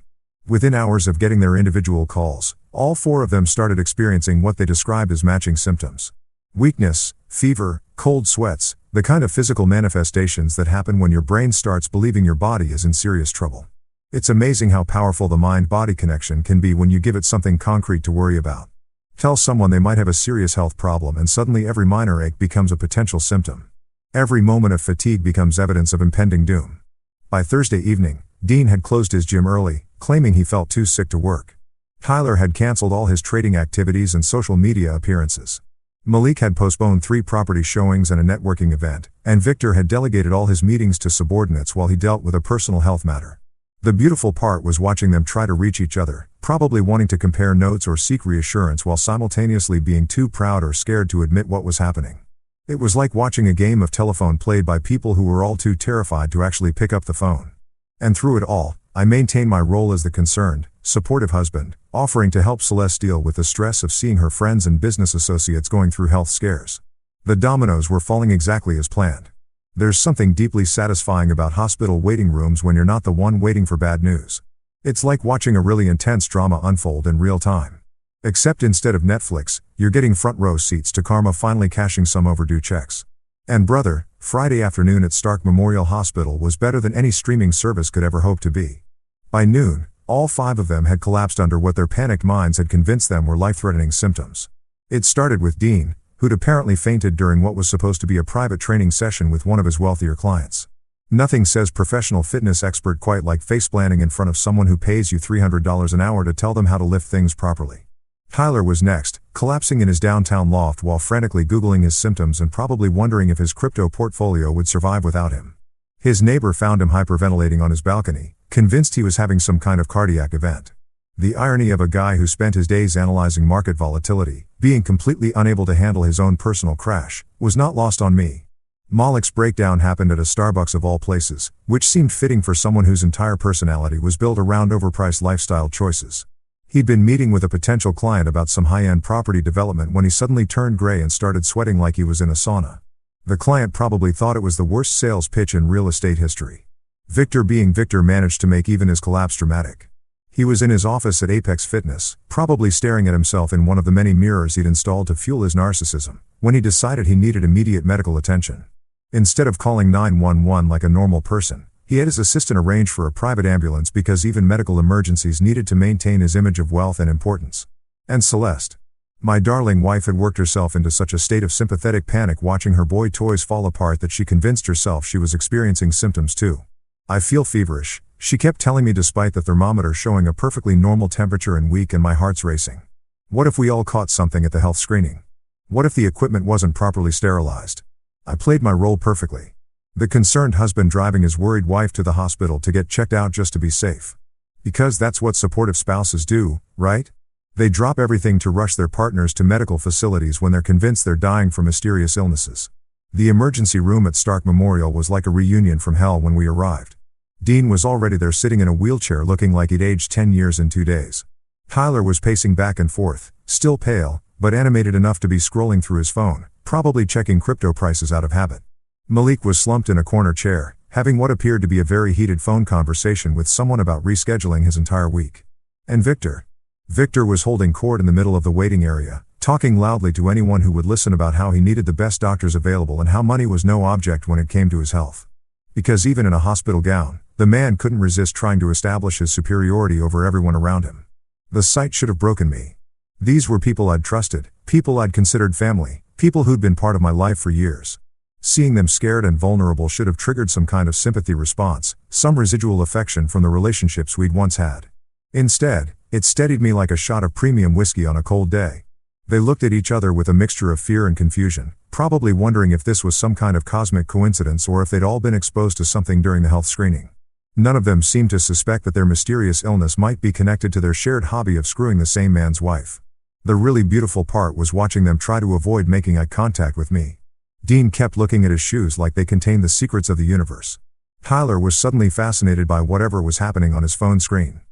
Within hours of getting their individual calls, all four of them started experiencing what they described as matching symptoms. Weakness, fever, cold sweats, the kind of physical manifestations that happen when your brain starts believing your body is in serious trouble. It's amazing how powerful the mind-body connection can be when you give it something concrete to worry about. Tell someone they might have a serious health problem and suddenly every minor ache becomes a potential symptom. Every moment of fatigue becomes evidence of impending doom. By Thursday evening, Dean had closed his gym early, claiming he felt too sick to work. Tyler had canceled all his trading activities and social media appearances. Malik had postponed 3 property showings and a networking event, and Victor had delegated all his meetings to subordinates while he dealt with a personal health matter. The beautiful part was watching them try to reach each other, probably wanting to compare notes or seek reassurance while simultaneously being too proud or scared to admit what was happening. It was like watching a game of telephone played by people who were all too terrified to actually pick up the phone. And through it all, I maintained my role as the concerned, supportive husband, offering to help Celeste deal with the stress of seeing her friends and business associates going through health scares. The dominoes were falling exactly as planned. There's something deeply satisfying about hospital waiting rooms when you're not the one waiting for bad news. It's like watching a really intense drama unfold in real time. Except instead of Netflix, you're getting front row seats to karma finally cashing some overdue checks. And brother, Friday afternoon at Stark Memorial Hospital was better than any streaming service could ever hope to be. By noon, all 5 of them had collapsed under what their panicked minds had convinced them were life-threatening symptoms. It started with Dean, who'd apparently fainted during what was supposed to be a private training session with one of his wealthier clients. Nothing says professional fitness expert quite like faceplanting in front of someone who pays you $300 an hour to tell them how to lift things properly. Tyler was next, collapsing in his downtown loft while frantically Googling his symptoms and probably wondering if his crypto portfolio would survive without him. His neighbor found him hyperventilating on his balcony, convinced he was having some kind of cardiac event. The irony of a guy who spent his days analyzing market volatility, being completely unable to handle his own personal crash, was not lost on me. Malik's breakdown happened at a Starbucks of all places, which seemed fitting for someone whose entire personality was built around overpriced lifestyle choices. He'd been meeting with a potential client about some high-end property development when he suddenly turned gray and started sweating like he was in a sauna. The client probably thought it was the worst sales pitch in real estate history. Victor, being Victor, managed to make even his collapse dramatic. He was in his office at Apex Fitness, probably staring at himself in one of the many mirrors he'd installed to fuel his narcissism, when he decided he needed immediate medical attention. Instead of calling 911 like a normal person, he had his assistant arrange for a private ambulance because even medical emergencies needed to maintain his image of wealth and importance. And Celeste, my darling wife, had worked herself into such a state of sympathetic panic watching her boy toys fall apart that she convinced herself she was experiencing symptoms too. I feel feverish, she kept telling me despite the thermometer showing a perfectly normal temperature and weak, and my heart's racing. What if we all caught something at the health screening? What if the equipment wasn't properly sterilized? I played my role perfectly. The concerned husband driving his worried wife to the hospital to get checked out just to be safe. Because that's what supportive spouses do, right? They drop everything to rush their partners to medical facilities when they're convinced they're dying from mysterious illnesses. The emergency room at Stark Memorial was like a reunion from hell when we arrived. Dean was already there sitting in a wheelchair looking like he'd aged 10 years in 2 days. Tyler was pacing back and forth, still pale, but animated enough to be scrolling through his phone, probably checking crypto prices out of habit. Malik was slumped in a corner chair, having what appeared to be a very heated phone conversation with someone about rescheduling his entire week. And Victor? Victor was holding court in the middle of the waiting area, talking loudly to anyone who would listen about how he needed the best doctors available and how money was no object when it came to his health. Because even in a hospital gown, the man couldn't resist trying to establish his superiority over everyone around him. The sight should have broken me. These were people I'd trusted, people I'd considered family, people who'd been part of my life for years. Seeing them scared and vulnerable should have triggered some kind of sympathy response, some residual affection from the relationships we'd once had. Instead, it steadied me like a shot of premium whiskey on a cold day. They looked at each other with a mixture of fear and confusion, probably wondering if this was some kind of cosmic coincidence or if they'd all been exposed to something during the health screening. None of them seemed to suspect that their mysterious illness might be connected to their shared hobby of screwing the same man's wife. The really beautiful part was watching them try to avoid making eye contact with me. Dean kept looking at his shoes like they contained the secrets of the universe. Tyler was suddenly fascinated by whatever was happening on his phone screen.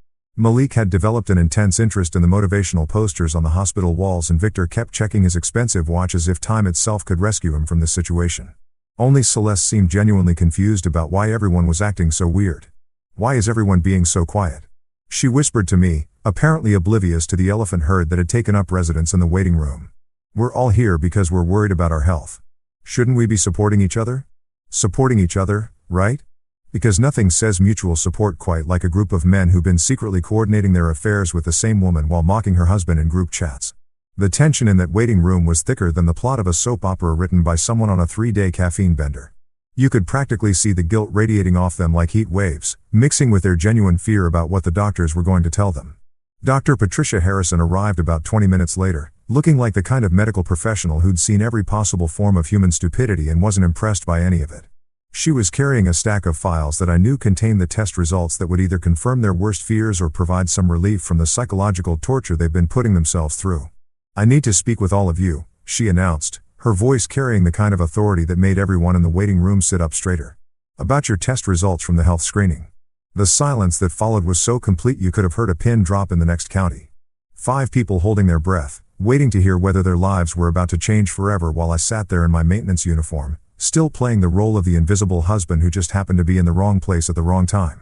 Malik had developed an intense interest in the motivational posters on the hospital walls, and Victor kept checking his expensive watch as if time itself could rescue him from this situation. Only Celeste seemed genuinely confused about why everyone was acting so weird. Why is everyone being so quiet? She whispered to me, apparently oblivious to the elephant herd that had taken up residence in the waiting room. We're all here because we're worried about our health. Shouldn't we be supporting each other? Supporting each other, right? Because nothing says mutual support quite like a group of men who've been secretly coordinating their affairs with the same woman while mocking her husband in group chats. The tension in that waiting room was thicker than the plot of a soap opera written by someone on a 3-day caffeine bender. You could practically see the guilt radiating off them like heat waves, mixing with their genuine fear about what the doctors were going to tell them. Dr. Patricia Harrison arrived about 20 minutes later, looking like the kind of medical professional who'd seen every possible form of human stupidity and wasn't impressed by any of it. She was carrying a stack of files that I knew contained the test results that would either confirm their worst fears or provide some relief from the psychological torture they've been putting themselves through. I need to speak with all of you, she announced, her voice carrying the kind of authority that made everyone in the waiting room sit up straighter. About your test results from the health screening. The silence that followed was so complete you could have heard a pin drop in the next county. 5 people holding their breath, waiting to hear whether their lives were about to change forever while I sat there in my maintenance uniform, still playing the role of the invisible husband who just happened to be in the wrong place at the wrong time.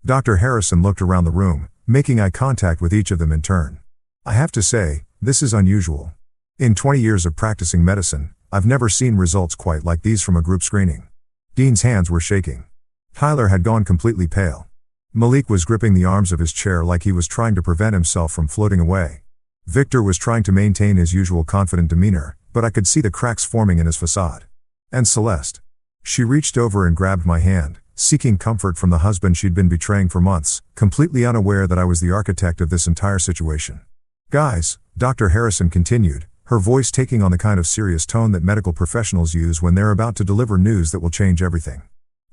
Dr. Harrison looked around the room, making eye contact with each of them in turn. I have to say, this is unusual. In 20 years of practicing medicine, I've never seen results quite like these from a group screening. Dean's hands were shaking. Tyler had gone completely pale. Malik was gripping the arms of his chair like he was trying to prevent himself from floating away. Victor was trying to maintain his usual confident demeanor, but I could see the cracks forming in his facade. And Celeste. She reached over and grabbed my hand, seeking comfort from the husband she'd been betraying for months, completely unaware that I was the architect of this entire situation. Guys, Dr. Harrison continued, her voice taking on the kind of serious tone that medical professionals use when they're about to deliver news that will change everything.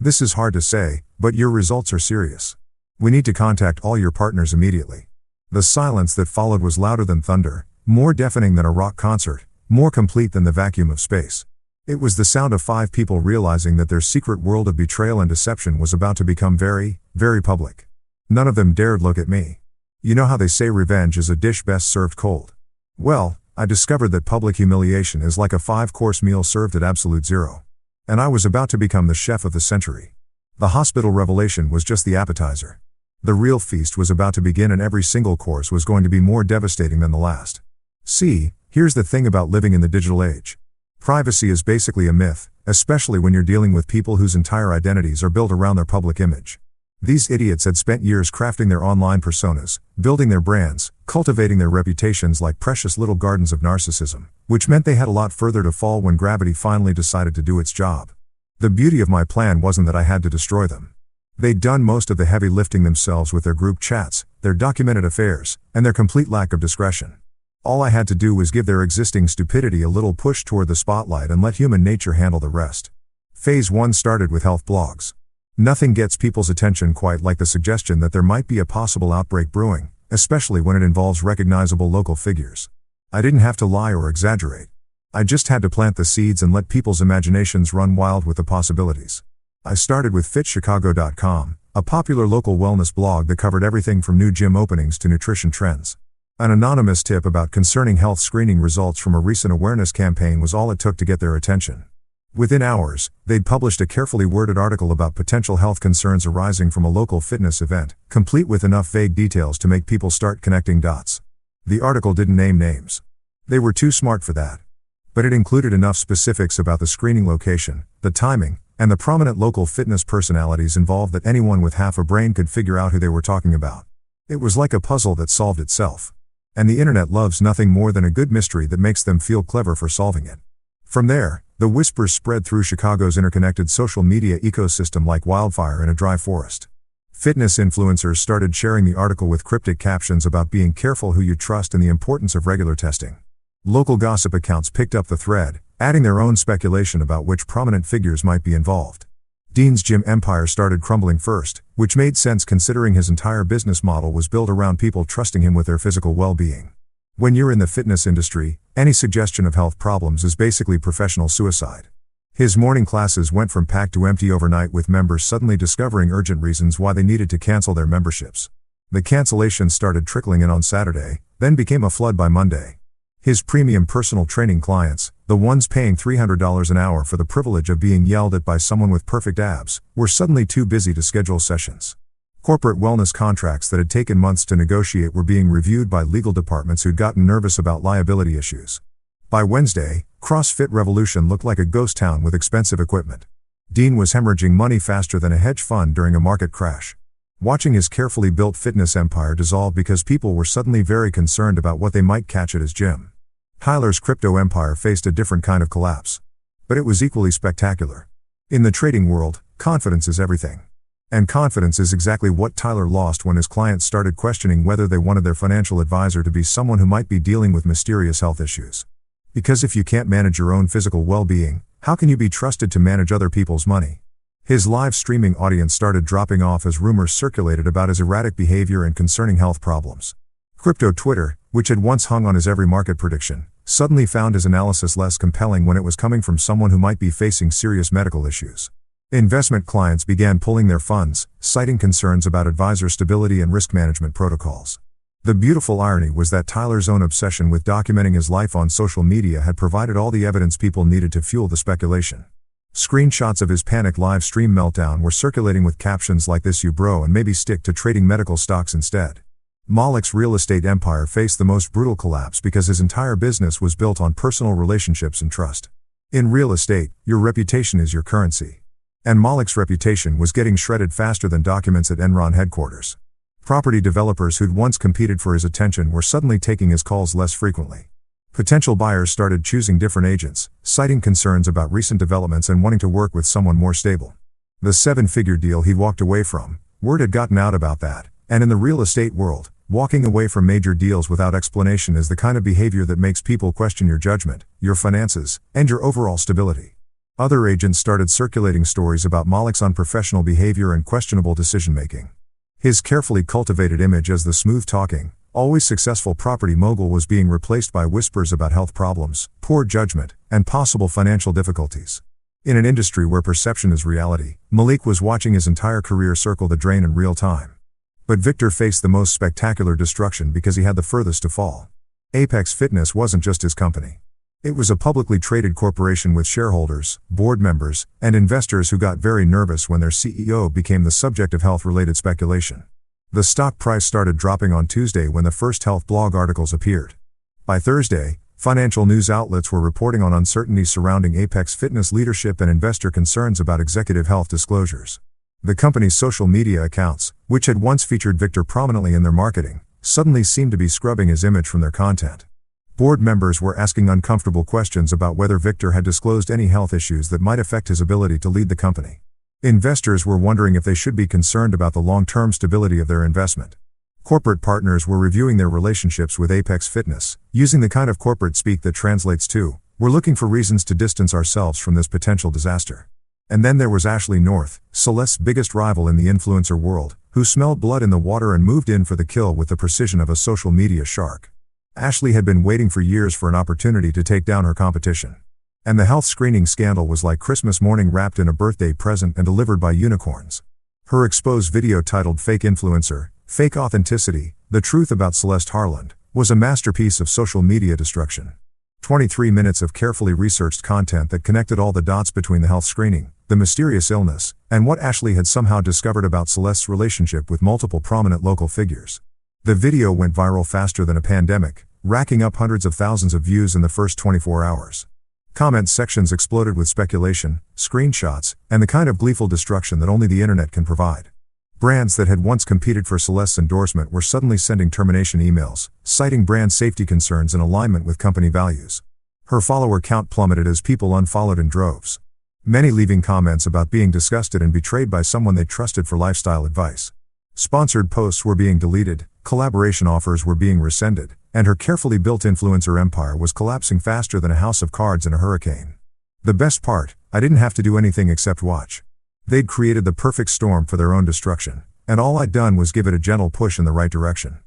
This is hard to say, but your results are serious. We need to contact all your partners immediately. The silence that followed was louder than thunder, more deafening than a rock concert, more complete than the vacuum of space. It was the sound of 5 people realizing that their secret world of betrayal and deception was about to become very, very public. None of them dared look at me. You know how they say revenge is a dish best served cold? Well, I discovered that public humiliation is like a 5-course meal served at absolute zero. And I was about to become the chef of the century. The hospital revelation was just the appetizer. The real feast was about to begin, and every single course was going to be more devastating than the last. See, here's the thing about living in the digital age. Privacy is basically a myth, especially when you're dealing with people whose entire identities are built around their public image. These idiots had spent years crafting their online personas, building their brands, cultivating their reputations like precious little gardens of narcissism, which meant they had a lot further to fall when gravity finally decided to do its job. The beauty of my plan wasn't that I had to destroy them. They'd done most of the heavy lifting themselves with their group chats, their documented affairs, and their complete lack of discretion. All I had to do was give their existing stupidity a little push toward the spotlight and let human nature handle the rest. Phase 1 started with health blogs. Nothing gets people's attention quite like the suggestion that there might be a possible outbreak brewing, especially when it involves recognizable local figures. I didn't have to lie or exaggerate. I just had to plant the seeds and let people's imaginations run wild with the possibilities. I started with FitChicago.com, a popular local wellness blog that covered everything from new gym openings to nutrition trends. An anonymous tip about concerning health screening results from a recent awareness campaign was all it took to get their attention. Within hours, they'd published a carefully worded article about potential health concerns arising from a local fitness event, complete with enough vague details to make people start connecting dots. The article didn't name names. They were too smart for that. But it included enough specifics about the screening location, the timing, and the prominent local fitness personalities involved that anyone with half a brain could figure out who they were talking about. It was like a puzzle that solved itself. And the internet loves nothing more than a good mystery that makes them feel clever for solving it. From there, the whispers spread through Chicago's interconnected social media ecosystem like wildfire in a dry forest. Fitness influencers started sharing the article with cryptic captions about being careful who you trust and the importance of regular testing. Local gossip accounts picked up the thread, adding their own speculation about which prominent figures might be involved. Dean's gym empire started crumbling first, which made sense considering his entire business model was built around people trusting him with their physical well-being. When you're in the fitness industry, any suggestion of health problems is basically professional suicide. His morning classes went from packed to empty overnight, with members suddenly discovering urgent reasons why they needed to cancel their memberships. The cancellations started trickling in on Saturday, then became a flood by Monday. His premium personal training clients, the ones paying $300 an hour for the privilege of being yelled at by someone with perfect abs, were suddenly too busy to schedule sessions. Corporate wellness contracts that had taken months to negotiate were being reviewed by legal departments who'd gotten nervous about liability issues. By Wednesday, CrossFit Revolution looked like a ghost town with expensive equipment. Dean was hemorrhaging money faster than a hedge fund during a market crash. Watching his carefully built fitness empire dissolve because people were suddenly very concerned about what they might catch at his gym. Tyler's crypto empire faced a different kind of collapse. But it was equally spectacular. In the trading world, confidence is everything. And confidence is exactly what Tyler lost when his clients started questioning whether they wanted their financial advisor to be someone who might be dealing with mysterious health issues. Because if you can't manage your own physical well-being, how can you be trusted to manage other people's money? His live streaming audience started dropping off as rumors circulated about his erratic behavior and concerning health problems. Crypto Twitter, which had once hung on his every market prediction, suddenly found his analysis less compelling when it was coming from someone who might be facing serious medical issues. Investment clients began pulling their funds, citing concerns about advisor stability and risk management protocols. The beautiful irony was that Tyler's own obsession with documenting his life on social media had provided all the evidence people needed to fuel the speculation. Screenshots of his panic live stream meltdown were circulating with captions like "This you bro, and maybe stick to trading medical stocks instead." Malik's real estate empire faced the most brutal collapse because his entire business was built on personal relationships and trust. In real estate, your reputation is your currency. And Malik's reputation was getting shredded faster than documents at Enron headquarters. Property developers who'd once competed for his attention were suddenly taking his calls less frequently. Potential buyers started choosing different agents, citing concerns about recent developments and wanting to work with someone more stable. The seven-figure deal he'd walked away from, word had gotten out about that, and in the real estate world, walking away from major deals without explanation is the kind of behavior that makes people question your judgment, your finances, and your overall stability. Other agents started circulating stories about Malik's unprofessional behavior and questionable decision-making. His carefully cultivated image as the smooth-talking, always successful property mogul was being replaced by whispers about health problems, poor judgment, and possible financial difficulties. In an industry where perception is reality, Malik was watching his entire career circle the drain in real time. But Victor faced the most spectacular destruction because he had the furthest to fall. Apex Fitness wasn't just his company. It was a publicly traded corporation with shareholders, board members, and investors who got very nervous when their CEO became the subject of health-related speculation. The stock price started dropping on Tuesday when the first health blog articles appeared. By Thursday, financial news outlets were reporting on uncertainties surrounding Apex Fitness leadership and investor concerns about executive health disclosures. The company's social media accounts, which had once featured Victor prominently in their marketing, suddenly seemed to be scrubbing his image from their content. Board members were asking uncomfortable questions about whether Victor had disclosed any health issues that might affect his ability to lead the company. Investors were wondering if they should be concerned about the long-term stability of their investment. Corporate partners were reviewing their relationships with Apex Fitness, using the kind of corporate speak that translates to, "We're looking for reasons to distance ourselves from this potential disaster." And then there was Ashley North, Celeste's biggest rival in the influencer world, who smelled blood in the water and moved in for the kill with the precision of a social media shark. Ashley had been waiting for years for an opportunity to take down her competition. And the health screening scandal was like Christmas morning wrapped in a birthday present and delivered by unicorns. Her exposed video titled "Fake Influencer, Fake Authenticity, The Truth About Celeste Harland," was a masterpiece of social media destruction. 23 minutes of carefully researched content that connected all the dots between the health screening, the mysterious illness, and what Ashley had somehow discovered about Celeste's relationship with multiple prominent local figures. The video went viral faster than a pandemic, racking up hundreds of thousands of views in the first 24 hours. Comment sections exploded with speculation, screenshots, and the kind of gleeful destruction that only the internet can provide. Brands that had once competed for Celeste's endorsement were suddenly sending termination emails, citing brand safety concerns in alignment with company values. Her follower count plummeted as people unfollowed in droves. Many leaving comments about being disgusted and betrayed by someone they trusted for lifestyle advice. Sponsored posts were being deleted, collaboration offers were being rescinded, and her carefully built influencer empire was collapsing faster than a house of cards in a hurricane. The best part, I didn't have to do anything except watch. They'd created the perfect storm for their own destruction, and all I'd done was give it a gentle push in the right direction.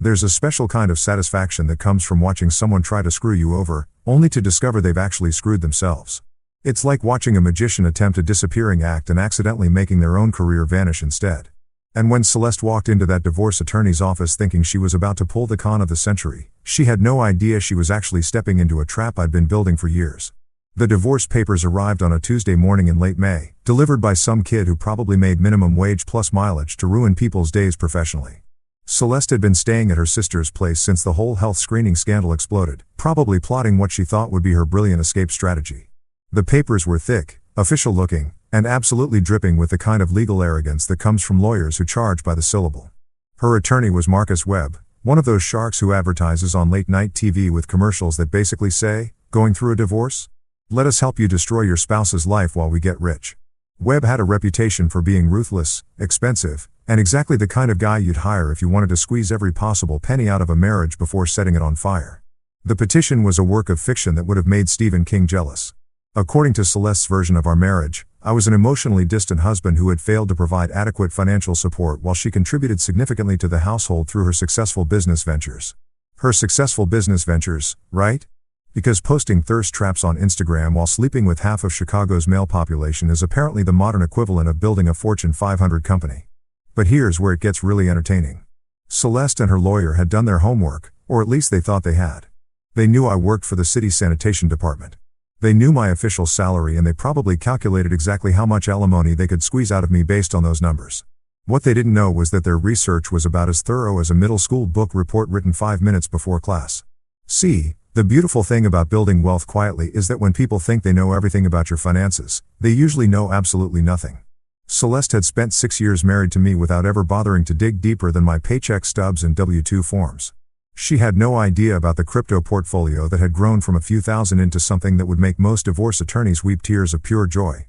There's a special kind of satisfaction that comes from watching someone try to screw you over, only to discover they've actually screwed themselves. It's like watching a magician attempt a disappearing act and accidentally making their own career vanish instead. And when Celeste walked into that divorce attorney's office thinking she was about to pull the con of the century, she had no idea she was actually stepping into a trap I'd been building for years. The divorce papers arrived on a Tuesday morning in late May, delivered by some kid who probably made minimum wage plus mileage to ruin people's days professionally. Celeste had been staying at her sister's place since the whole health screening scandal exploded, probably plotting what she thought would be her brilliant escape strategy. The papers were thick, official-looking, and absolutely dripping with the kind of legal arrogance that comes from lawyers who charge by the syllable. Her attorney was Marcus Webb, one of those sharks who advertises on late-night TV with commercials that basically say, "Going through a divorce? Let us help you destroy your spouse's life while we get rich." Webb had a reputation for being ruthless, expensive, and exactly the kind of guy you'd hire if you wanted to squeeze every possible penny out of a marriage before setting it on fire. The petition was a work of fiction that would have made Stephen King jealous. According to Celeste's version of our marriage, I was an emotionally distant husband who had failed to provide adequate financial support while she contributed significantly to the household through her successful business ventures. Her successful business ventures, right? Because posting thirst traps on Instagram while sleeping with half of Chicago's male population is apparently the modern equivalent of building a Fortune 500 company. But here's where it gets really entertaining. Celeste and her lawyer had done their homework, or at least they thought they had. They knew I worked for the city's sanitation department. They knew my official salary and they probably calculated exactly how much alimony they could squeeze out of me based on those numbers. What they didn't know was that their research was about as thorough as a middle school book report written 5 minutes before class. See, the beautiful thing about building wealth quietly is that when people think they know everything about your finances, they usually know absolutely nothing. Celeste had spent 6 years married to me without ever bothering to dig deeper than my paycheck stubs and W-2 forms. She had no idea about the crypto portfolio that had grown from a few thousand into something that would make most divorce attorneys weep tears of pure joy.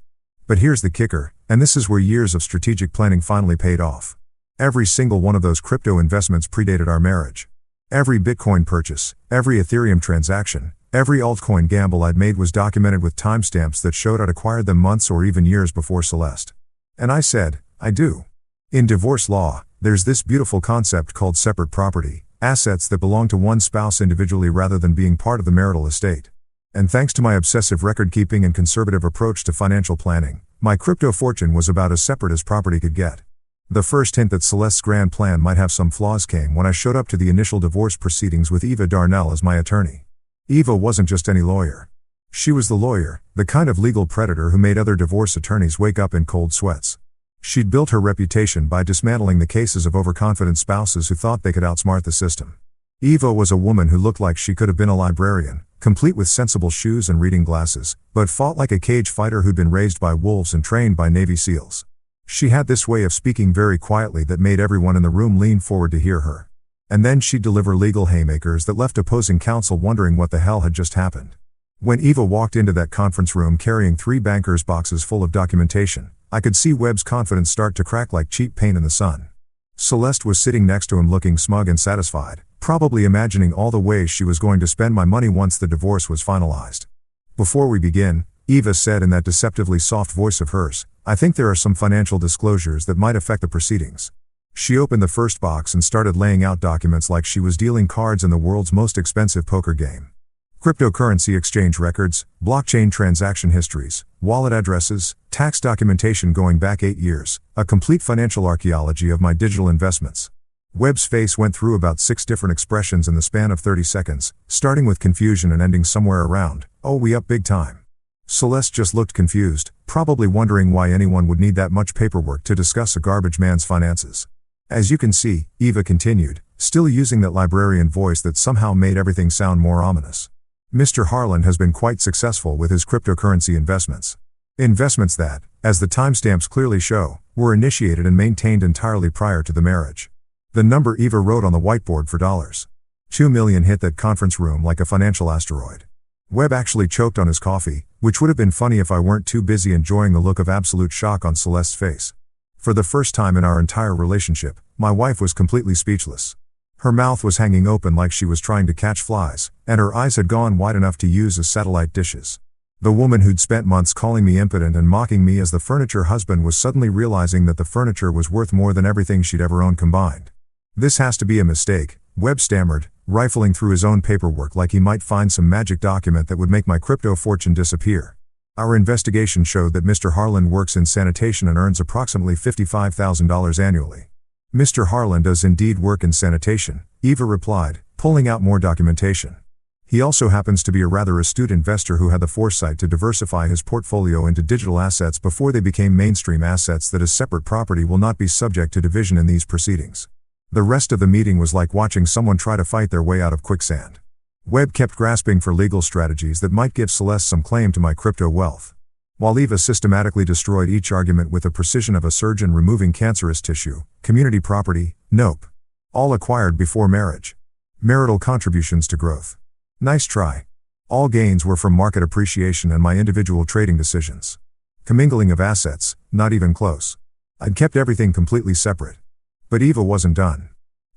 But here's the kicker, and this is where years of strategic planning finally paid off. Every single one of those crypto investments predated our marriage. Every Bitcoin purchase, every Ethereum transaction, every altcoin gamble I'd made was documented with timestamps that showed I'd acquired them months or even years before Celeste. And I said, I do. In divorce law, there's this beautiful concept called separate property, assets that belong to one spouse individually rather than being part of the marital estate. And thanks to my obsessive record-keeping and conservative approach to financial planning, my crypto fortune was about as separate as property could get. The first hint that Celeste's grand plan might have some flaws came when I showed up to the initial divorce proceedings with Eva Darnell as my attorney. Eva wasn't just any lawyer. She was the lawyer, the kind of legal predator who made other divorce attorneys wake up in cold sweats. She'd built her reputation by dismantling the cases of overconfident spouses who thought they could outsmart the system. Eva was a woman who looked like she could have been a librarian, complete with sensible shoes and reading glasses, but fought like a cage fighter who'd been raised by wolves and trained by Navy SEALs. She had this way of speaking very quietly that made everyone in the room lean forward to hear her. And then she'd deliver legal haymakers that left opposing counsel wondering what the hell had just happened. When Eva walked into that conference room carrying 3 bankers' boxes full of documentation, I could see Webb's confidence start to crack like cheap paint in the sun. Celeste was sitting next to him looking smug and satisfied, probably imagining all the ways she was going to spend my money once the divorce was finalized. Before we begin, Eva said in that deceptively soft voice of hers, I think there are some financial disclosures that might affect the proceedings. She opened the first box and started laying out documents like she was dealing cards in the world's most expensive poker game. Cryptocurrency exchange records, blockchain transaction histories, wallet addresses, tax documentation going back 8 years, a complete financial archaeology of my digital investments. Webb's face went through about 6 different expressions in the span of 30 seconds, starting with confusion and ending somewhere around, "Oh, we up big time." Celeste just looked confused, probably wondering why anyone would need that much paperwork to discuss a garbage man's finances. "As you can see," Eva continued, still using that librarian voice that somehow made everything sound more ominous, "Mr. Harlan has been quite successful with his cryptocurrency investments. Investments that, as the timestamps clearly show, were initiated and maintained entirely prior to the marriage." The number Eva wrote on the whiteboard for $2 million hit that conference room like a financial asteroid. Webb actually choked on his coffee, which would have been funny if I weren't too busy enjoying the look of absolute shock on Celeste's face. For the first time in our entire relationship, my wife was completely speechless. Her mouth was hanging open like she was trying to catch flies, and her eyes had gone wide enough to use as satellite dishes. The woman who'd spent months calling me impotent and mocking me as the furniture husband was suddenly realizing that the furniture was worth more than everything she'd ever owned combined. "This has to be a mistake," Webb stammered, rifling through his own paperwork like he might find some magic document that would make my crypto fortune disappear. "Our investigation showed that Mr. Harlan works in sanitation and earns approximately $55,000 annually." "Mr. Harlan does indeed work in sanitation," Eva replied, pulling out more documentation. "He also happens to be a rather astute investor who had the foresight to diversify his portfolio into digital assets before they became mainstream assets that as separate property will not be subject to division in these proceedings." The rest of the meeting was like watching someone try to fight their way out of quicksand. Webb kept grasping for legal strategies that might give Celeste some claim to my crypto wealth, while Eva systematically destroyed each argument with the precision of a surgeon removing cancerous tissue. "Community property, nope. All acquired before marriage. Marital contributions to growth. Nice try. All gains were from market appreciation and my individual trading decisions. Commingling of assets, not even close. I'd kept everything completely separate." But Eva wasn't done.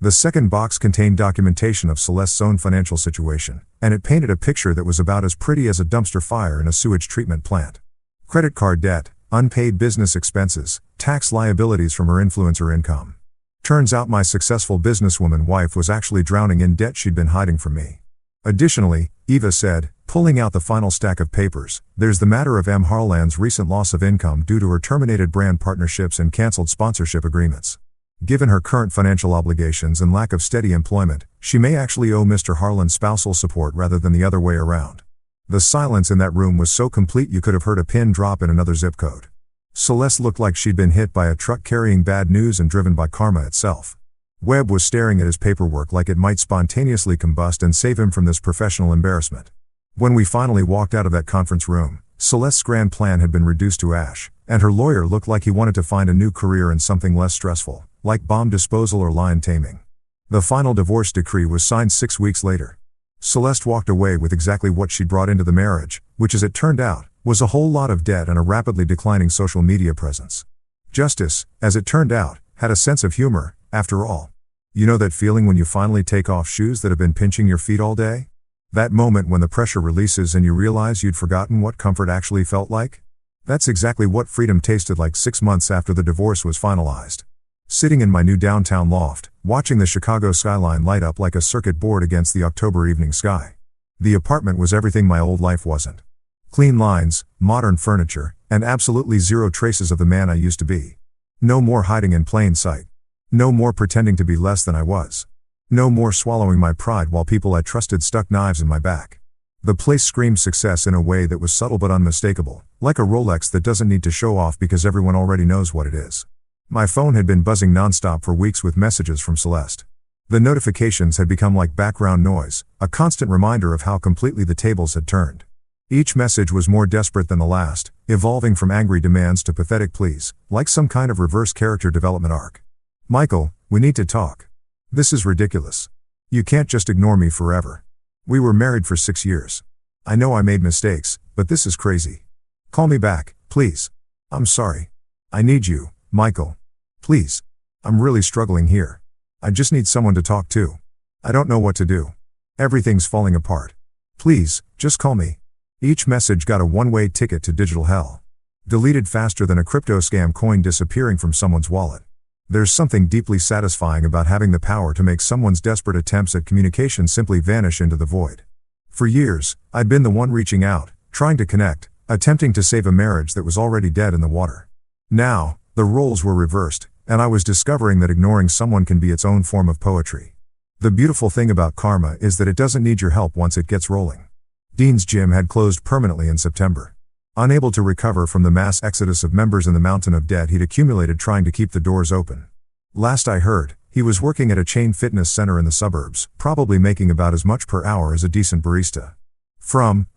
The second box contained documentation of Celeste's own financial situation, and it painted a picture that was about as pretty as a dumpster fire in a sewage treatment plant. Credit card debt, unpaid business expenses, tax liabilities from her influencer income. Turns out my successful businesswoman wife was actually drowning in debt she'd been hiding from me. Additionally, Eva said, pulling out the final stack of papers, "There's the matter of M. Harlan's recent loss of income due to her terminated brand partnerships and cancelled sponsorship agreements. Given her current financial obligations and lack of steady employment, she may actually owe Mr. Harlan spousal support rather than the other way around." The silence in that room was so complete you could have heard a pin drop in another zip code. Celeste looked like she'd been hit by a truck carrying bad news and driven by karma itself. Webb was staring at his paperwork like it might spontaneously combust and save him from this professional embarrassment. When we finally walked out of that conference room, Celeste's grand plan had been reduced to ash, and her lawyer looked like he wanted to find a new career in something less stressful, like bomb disposal or lion taming. The final divorce decree was signed 6 weeks later. Celeste walked away with exactly what she'd brought into the marriage, which as it turned out, was a whole lot of debt and a rapidly declining social media presence. Justice, as it turned out, had a sense of humor, after all. You know that feeling when you finally take off shoes that have been pinching your feet all day? That moment when the pressure releases and you realize you'd forgotten what comfort actually felt like? That's exactly what freedom tasted like 6 months after the divorce was finalized. Sitting in my new downtown loft, watching the Chicago skyline light up like a circuit board against the October evening sky. The apartment was everything my old life wasn't. Clean lines, modern furniture, and absolutely zero traces of the man I used to be. No more hiding in plain sight. No more pretending to be less than I was. No more swallowing my pride while people I trusted stuck knives in my back. The place screamed success in a way that was subtle but unmistakable, like a Rolex that doesn't need to show off because everyone already knows what it is. My phone had been buzzing nonstop for weeks with messages from Celeste. The notifications had become like background noise, a constant reminder of how completely the tables had turned. Each message was more desperate than the last, evolving from angry demands to pathetic pleas, like some kind of reverse character development arc. "Michael, we need to talk. This is ridiculous. You can't just ignore me forever. We were married for 6 years. I know I made mistakes, but this is crazy. Call me back, please. I'm sorry. I need you, Michael. Please. I'm really struggling here. I just need someone to talk to. I don't know what to do. Everything's falling apart. Please, just call me." Each message got a one-way ticket to digital hell. Deleted faster than a crypto scam coin disappearing from someone's wallet. There's something deeply satisfying about having the power to make someone's desperate attempts at communication simply vanish into the void. For years, I'd been the one reaching out, trying to connect, attempting to save a marriage that was already dead in the water. Now, the roles were reversed, and I was discovering that ignoring someone can be its own form of poetry. The beautiful thing about karma is that it doesn't need your help once it gets rolling. Dean's gym had closed permanently in September. Unable to recover from the mass exodus of members and the mountain of debt he'd accumulated trying to keep the doors open. Last I heard, he was working at a chain fitness center in the suburbs, probably making about as much per hour as a decent barista.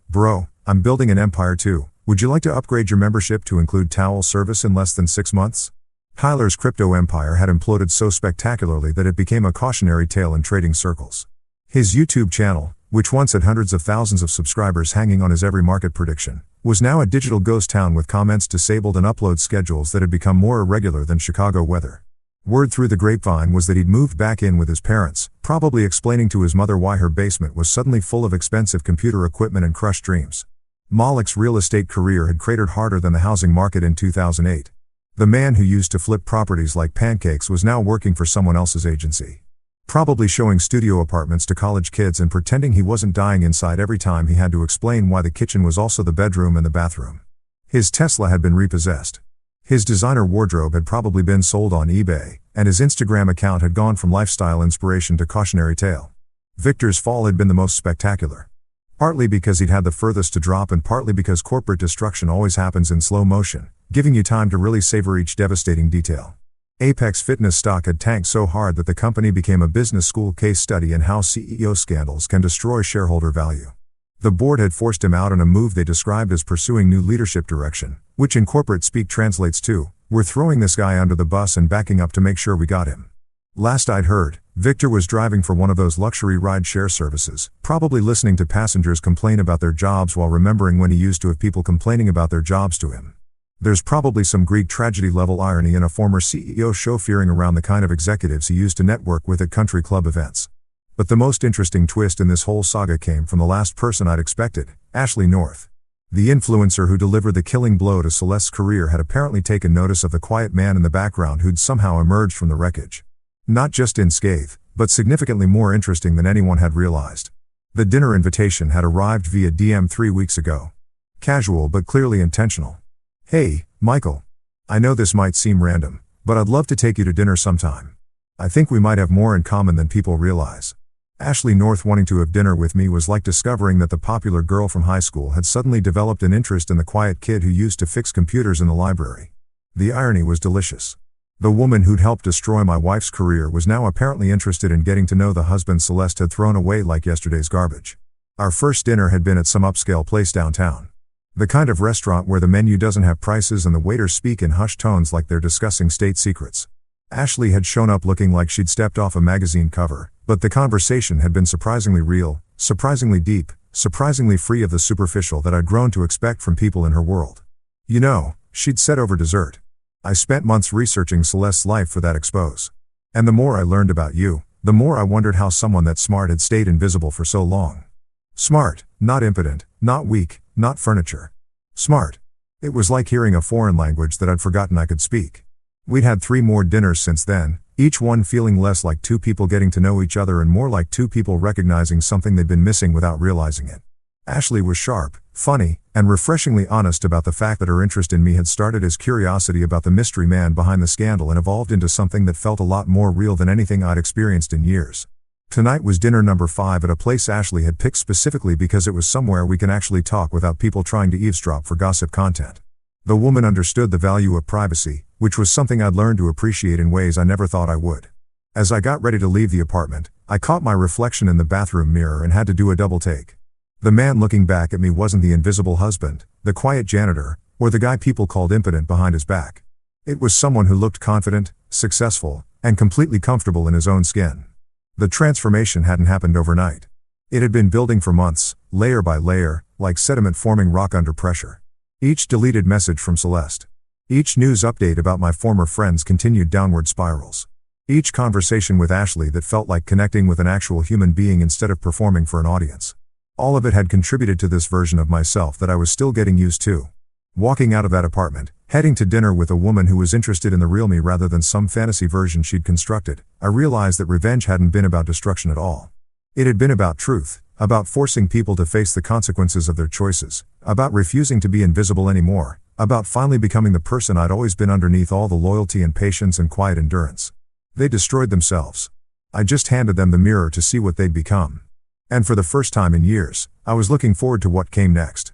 Bro, I'm building an empire too. Would you like to upgrade your membership to include towel service in less than 6 months? Tyler's crypto empire had imploded so spectacularly that it became a cautionary tale in trading circles. His YouTube channel, which once had hundreds of thousands of subscribers hanging on his every market prediction, was now a digital ghost town with comments disabled and upload schedules that had become more irregular than Chicago weather. Word through the grapevine was that he'd moved back in with his parents, probably explaining to his mother why her basement was suddenly full of expensive computer equipment and crushed dreams. Malik's real estate career had cratered harder than the housing market in 2008. The man who used to flip properties like pancakes was now working for someone else's agency. Probably showing studio apartments to college kids and pretending he wasn't dying inside every time he had to explain why the kitchen was also the bedroom and the bathroom. His Tesla had been repossessed. His designer wardrobe had probably been sold on eBay, and his Instagram account had gone from lifestyle inspiration to cautionary tale. Victor's fall had been the most spectacular. Partly because he'd had the furthest to drop and partly because corporate destruction always happens in slow motion, giving you time to really savor each devastating detail. Apex Fitness stock had tanked so hard that the company became a business school case study in how CEO scandals can destroy shareholder value. The board had forced him out in a move they described as pursuing new leadership direction, which in corporate speak translates to, "We're throwing this guy under the bus and backing up to make sure we got him." Last I'd heard, Victor was driving for one of those luxury ride-share services, probably listening to passengers complain about their jobs while remembering when he used to have people complaining about their jobs to him. There's probably some Greek tragedy-level irony in a former CEO chauffeuring around the kind of executives he used to network with at country club events. But the most interesting twist in this whole saga came from the last person I'd expected, Ashley North. The influencer who delivered the killing blow to Celeste's career had apparently taken notice of the quiet man in the background who'd somehow emerged from the wreckage. Not just unscathed, but significantly more interesting than anyone had realized. The dinner invitation had arrived via DM 3 weeks ago. Casual but clearly intentional. "Hey, Michael. I know this might seem random, but I'd love to take you to dinner sometime. I think we might have more in common than people realize." Ashley North wanting to have dinner with me was like discovering that the popular girl from high school had suddenly developed an interest in the quiet kid who used to fix computers in the library. The irony was delicious. The woman who'd helped destroy my wife's career was now apparently interested in getting to know the husband Celeste had thrown away like yesterday's garbage. Our first dinner had been at some upscale place downtown. The kind of restaurant where the menu doesn't have prices and the waiters speak in hushed tones like they're discussing state secrets. Ashley had shown up looking like she'd stepped off a magazine cover, but the conversation had been surprisingly real, surprisingly deep, surprisingly free of the superficial that I'd grown to expect from people in her world. "You know," she'd said over dessert, "I spent months researching Celeste's life for that expose. And the more I learned about you, the more I wondered how someone that smart had stayed invisible for so long. Smart, not impotent, not weak, not furniture. Smart." It was like hearing a foreign language that I'd forgotten I could speak. We'd had 3 more dinners since then, each one feeling less like 2 people getting to know each other and more like 2 people recognizing something they'd been missing without realizing it. Ashley was sharp, funny, and refreshingly honest about the fact that her interest in me had started as curiosity about the mystery man behind the scandal and evolved into something that felt a lot more real than anything I'd experienced in years. Tonight was dinner number 5 at a place Ashley had picked specifically because it was somewhere we can actually talk without people trying to eavesdrop for gossip content. The woman understood the value of privacy, which was something I'd learned to appreciate in ways I never thought I would. As I got ready to leave the apartment, I caught my reflection in the bathroom mirror and had to do a double take. The man looking back at me wasn't the invisible husband, the quiet janitor, or the guy people called impotent behind his back. It was someone who looked confident, successful, and completely comfortable in his own skin. The transformation hadn't happened overnight. It had been building for months, layer by layer, like sediment forming rock under pressure. Each deleted message from Celeste. Each news update about my former friends continued downward spirals. Each conversation with Ashley that felt like connecting with an actual human being instead of performing for an audience. All of it had contributed to this version of myself that I was still getting used to. Walking out of that apartment, heading to dinner with a woman who was interested in the real me rather than some fantasy version she'd constructed, I realized that revenge hadn't been about destruction at all. It had been about truth, about forcing people to face the consequences of their choices, about refusing to be invisible anymore, About finally becoming the person I'd always been underneath all the loyalty and patience and quiet endurance. They destroyed themselves. I just handed them the mirror to see what they'd become. And for the first time in years, I was looking forward to what came next.